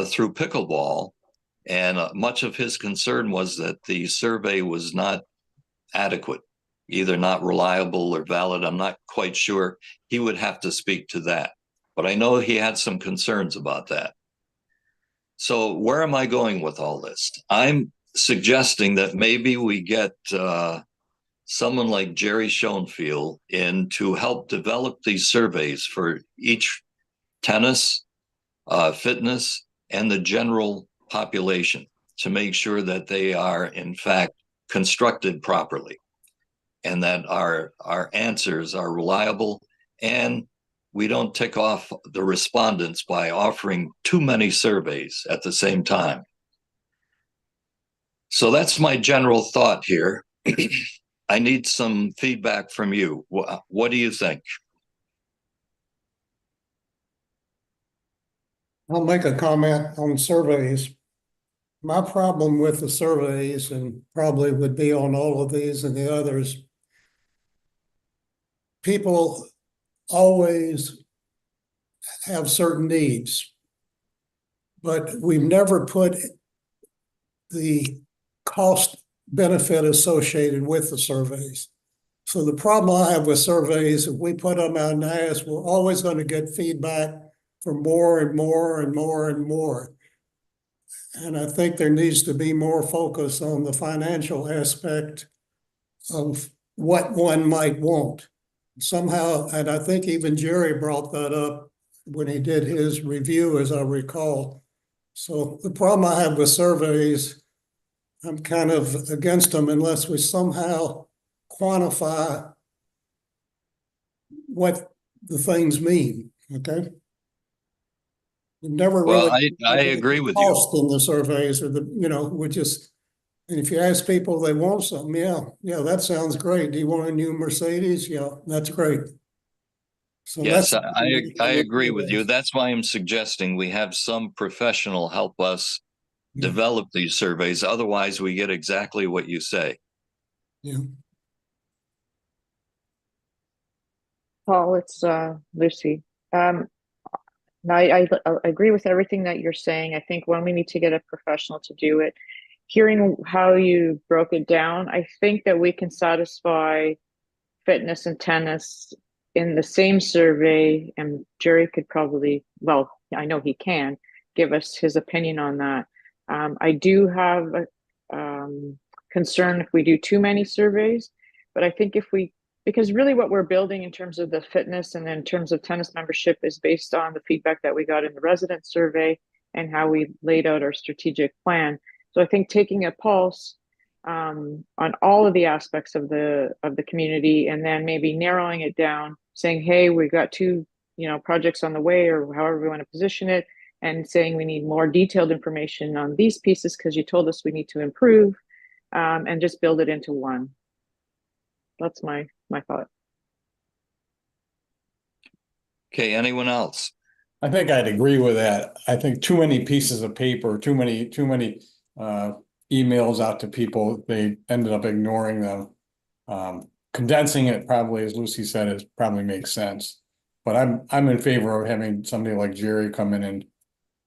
through pickleball, and much of his concern was that the survey was not adequate, either not reliable or valid. I'm not quite sure. He would have to speak to that. But I know he had some concerns about that. So where am I going with all this? I'm suggesting that maybe we get someone like Jerry Schoenfield in to help develop these surveys for each tennis, fitness, and the general population to make sure that they are in fact constructed properly and that our answers are reliable and we don't tick off the respondents by offering too many surveys at the same time. So that's my general thought here. I need some feedback from you. What do you think? I'll make a comment on surveys. My problem with the surveys, and probably would be on all of these and the others, people always have certain needs, but we've never put the cost benefit associated with the surveys. So the problem I have with surveys, if we put them out and ask, we're always going to get feedback for more and more and more and more. And I think there needs to be more focus on the financial aspect of what one might want. Somehow, and I think even Jerry brought that up when he did his review, as I recall, So the problem I have with surveys, I'm kind of against them unless we somehow quantify what the things mean, okay? We've never Well, really. I agree with you. Cost in the surveys or we just, and if you ask people they want something, yeah, that sounds great. Do you want a new Mercedes? Yeah, that's great. So Yes, that's. I agree with you. That's why I'm suggesting we have some professional help us Yeah. develop these surveys. Otherwise, we get exactly what you say. Yeah. Paul, it's Lucy. No, I agree with everything that you're saying. I think when we need to get a professional to do it, hearing how you broke it down, I think that we can satisfy fitness and tennis in the same survey, and Jerry could probably, well, I know he can give us his opinion on that. I do have a concern if we do too many surveys, but I think if we, because really what we're building in terms of the fitness and in terms of tennis membership is based on the feedback that we got in the resident survey and how we laid out our strategic plan. So I think taking a pulse on all of the aspects of the community, and then maybe narrowing it down, saying, hey, we've got two projects on the way, or however we want to position it, and saying we need more detailed information on these pieces because you told us we need to improve, and just build it into one. That's my thought. Okay, anyone else? I think I'd agree with that. I think too many pieces of paper, too many emails out to people, they ended up ignoring them. Condensing it probably, as Lucy said, is probably makes sense. But I'm in favor of having somebody like Jerry come in and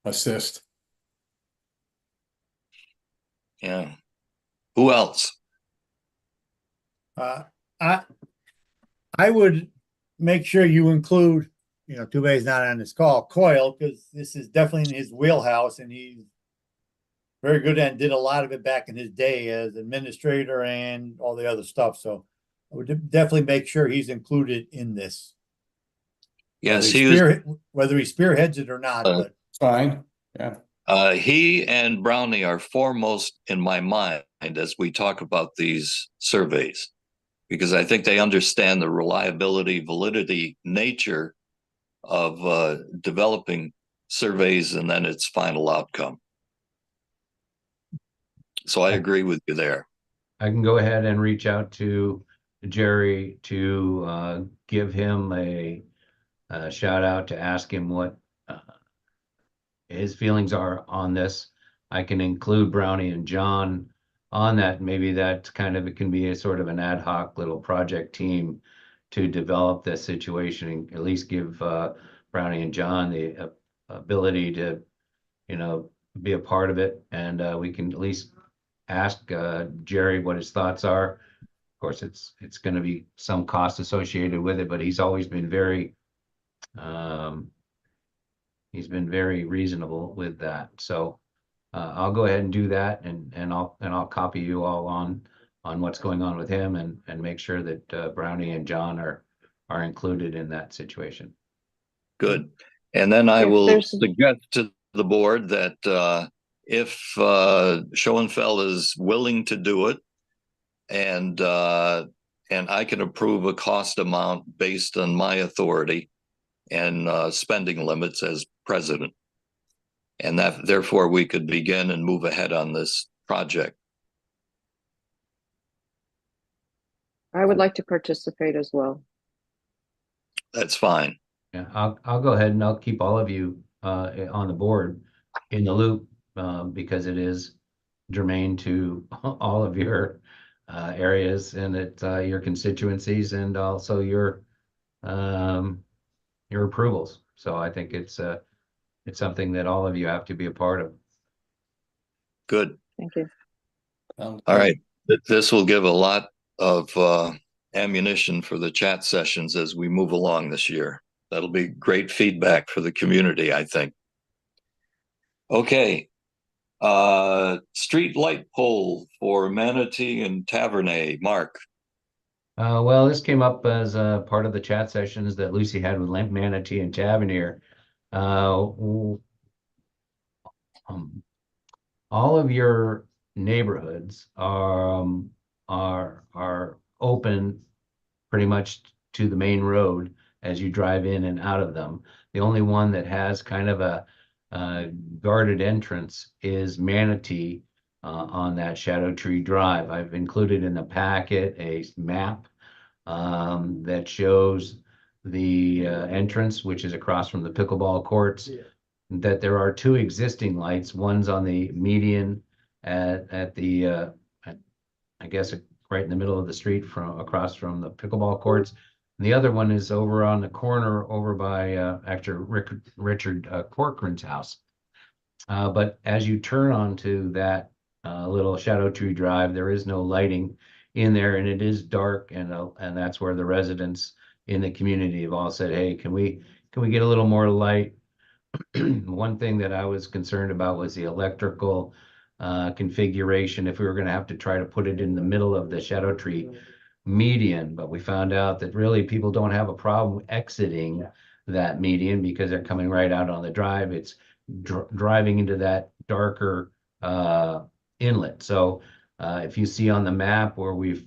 assist. Yeah. Who else? I would make sure you include, too bad he's not on this call, Coyle, because this is definitely in his wheelhouse, and he's very good and did a lot of it back in his day as administrator and all the other stuff. So I would definitely make sure he's included in this. Yes, whether he spearheads it or not, but Fine, yeah. He and Brownie are foremost in my mind as we talk about these surveys, because I think they understand the reliability, validity, nature of developing surveys and then its final outcome. So I agree with you there. I can go ahead and reach out to Jerry to give him a shout out to ask him what his feelings are on this. I can include Brownie and John on that. Maybe that kind of, it can be a sort of an ad hoc little project team to develop this situation and at least give Brownie and John the ability to, be a part of it. And we can at least ask Jerry what his thoughts are. Of course, it's going to be some cost associated with it, but he's always been very reasonable with that. So I'll go ahead and do that, and I'll copy you all on what's going on with him, and make sure that Brownie and John are included in that situation. Good. And then I will suggest to the board that if Schoenfeld is willing to do it, and I can approve a cost amount based on my authority and spending limits as president, and that therefore we could begin and move ahead on this project. I would like to participate as well. That's fine. Yeah, I'll go ahead and I'll keep all of you on the board in the loop, because it is germane to all of your areas and your constituencies, and also your approvals. So I think it's something that all of you have to be a part of. Good. Thank you. All right. This will give a lot of ammunition for the chat sessions as we move along this year. That'll be great feedback for the community, I think. Okay. Street light pole for Manatee and Tavernet. Mark. Well, this came up as part of the chat sessions that Lucy had with Manatee and Tavernier. all of your neighborhoods are open pretty much to the main road as you drive in and out of them. The only one that has kind of a guarded entrance is Manatee on that Shadow Tree Drive. I've included in the packet a map that shows the entrance, which is across from the pickleball courts, that there are two existing lights. One's on the median at the, I guess, right in the middle of the street from across from the pickleball courts. And the other one is over on the corner over by actor Richard Corcoran's house. But as you turn onto that little Shadow Tree Drive, there is no lighting in there, and it is dark, and that's where the residents in the community have all said, "Hey, can we get a little more light?" One thing that I was concerned about was the electrical configuration, if we were going to have to try to put it in the middle of the Shadow Tree median, but we found out that really people don't have a problem exiting that median because they're coming right out on the drive. It's driving into that darker inlet. So if you see on the map where we've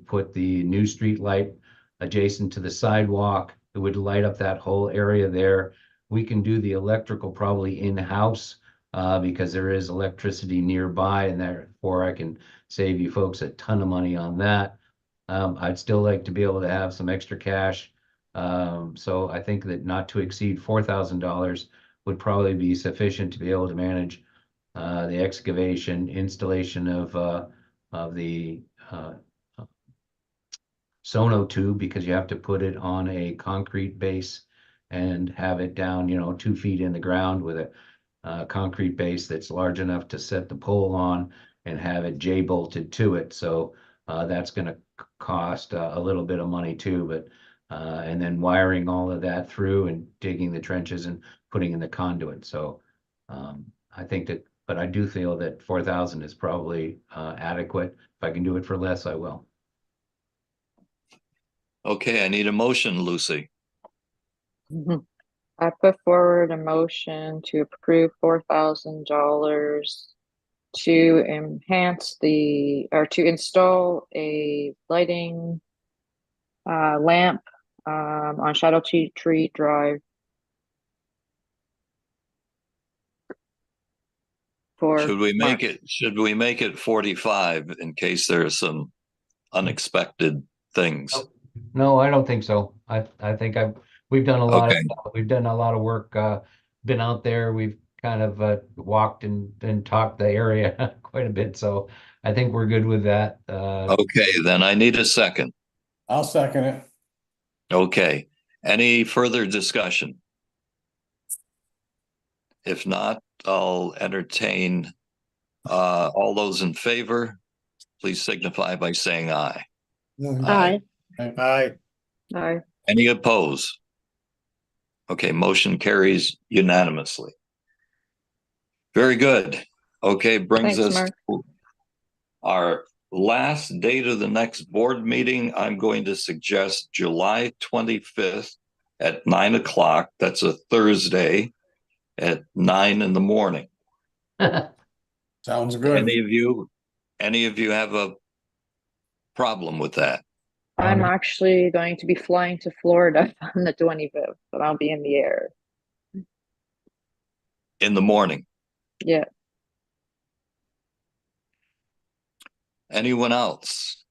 put the new street light adjacent to the sidewalk, it would light up that whole area there. We can do the electrical probably in-house because there is electricity nearby, and therefore I can save you folks a ton of money on that. I'd still like to be able to have some extra cash. So I think that not to exceed $4,000 would probably be sufficient to be able to manage the excavation, installation of the sonotube, because you have to put it on a concrete base and have it down, 2 feet in the ground with a concrete base that's large enough to set the pole on and have it J-bolted to it. So that's going to cost a little bit of money too, but and then wiring all of that through and digging the trenches and putting in the conduit. So I think that, but I do feel that 4,000 is probably adequate. If I can do it for less, I will. Okay, I need a motion, Lucy. I put forward a motion to approve $4,000 to enhance to install a lighting lamp on Shadow Tree Drive for Should we make March. it 45 in case there are some unexpected things? No, I don't think so. I think we've done a lot Okay. we've done a lot of work, been out there. We've kind of walked and talked the area quite a bit. So I think we're good with that. Okay, then I need a second. I'll second it. Okay, any further discussion? If not, I'll entertain all those in favor. Please signify by saying aye. Aye. Aye. Any opposed? Okay, motion carries unanimously. Very good. Okay, brings Thanks, us Mark. to our last date of the next board meeting. I'm going to suggest July 25th at 9 o'clock. That's a Thursday at 9 in the morning. Sounds good. Any of you have a problem with that? I'm actually going to be flying to Florida on the 25th, but I'll be in the air. In the morning? Yeah. Anyone else?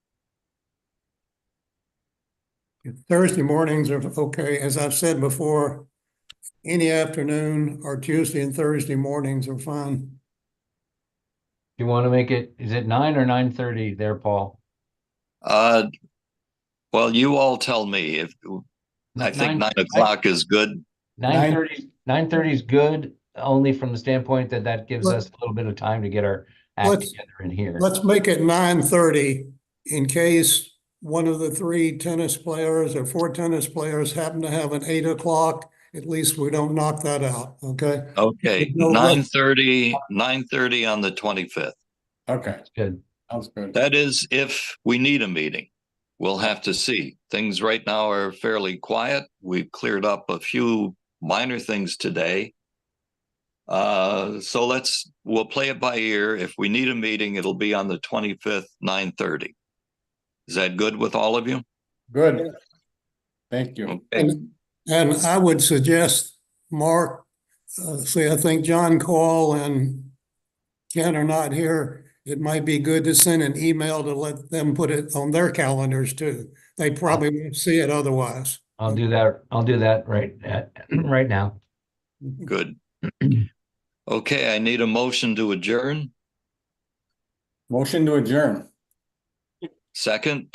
Thursday mornings are okay. As I've said before, any afternoon or Tuesday and Thursday mornings are fine. You want to make it, is it 9 or 9:30 there, Paul? Well, you all tell me. If I think 9 o'clock is good. 9:30 is good, only from the standpoint that gives us a little bit of time to get our act together in here. Let's make it 9:30 in case one of the 3 tennis players or 4 tennis players happen to have an 8 o'clock. At least we don't knock that out. Okay. Okay, 9:30 on the 25th. Okay, Good. sounds good. That is if we need a meeting. We'll have to see. Things right now are fairly quiet. We've cleared up a few minor things today. So we'll play it by ear. If we need a meeting, it'll be on the 25th, 9:30. Is that good with all of you? Good. Thank you. Okay. And I would suggest, Mark, see, I think John Call and Ken are not here. It might be good to send an email to let them put it on their calendars too. They probably won't see it otherwise. I'll do that. I'll do that right now. Good. Okay, I need a motion to adjourn. Motion to adjourn. Second,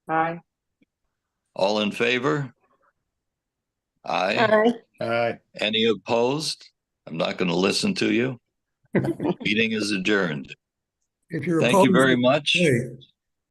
Aye. all in favor? Aye. Aye. Aye. Any opposed? I'm not going to listen to you. Meeting is adjourned. If you're Thank you opposed, very much. hey.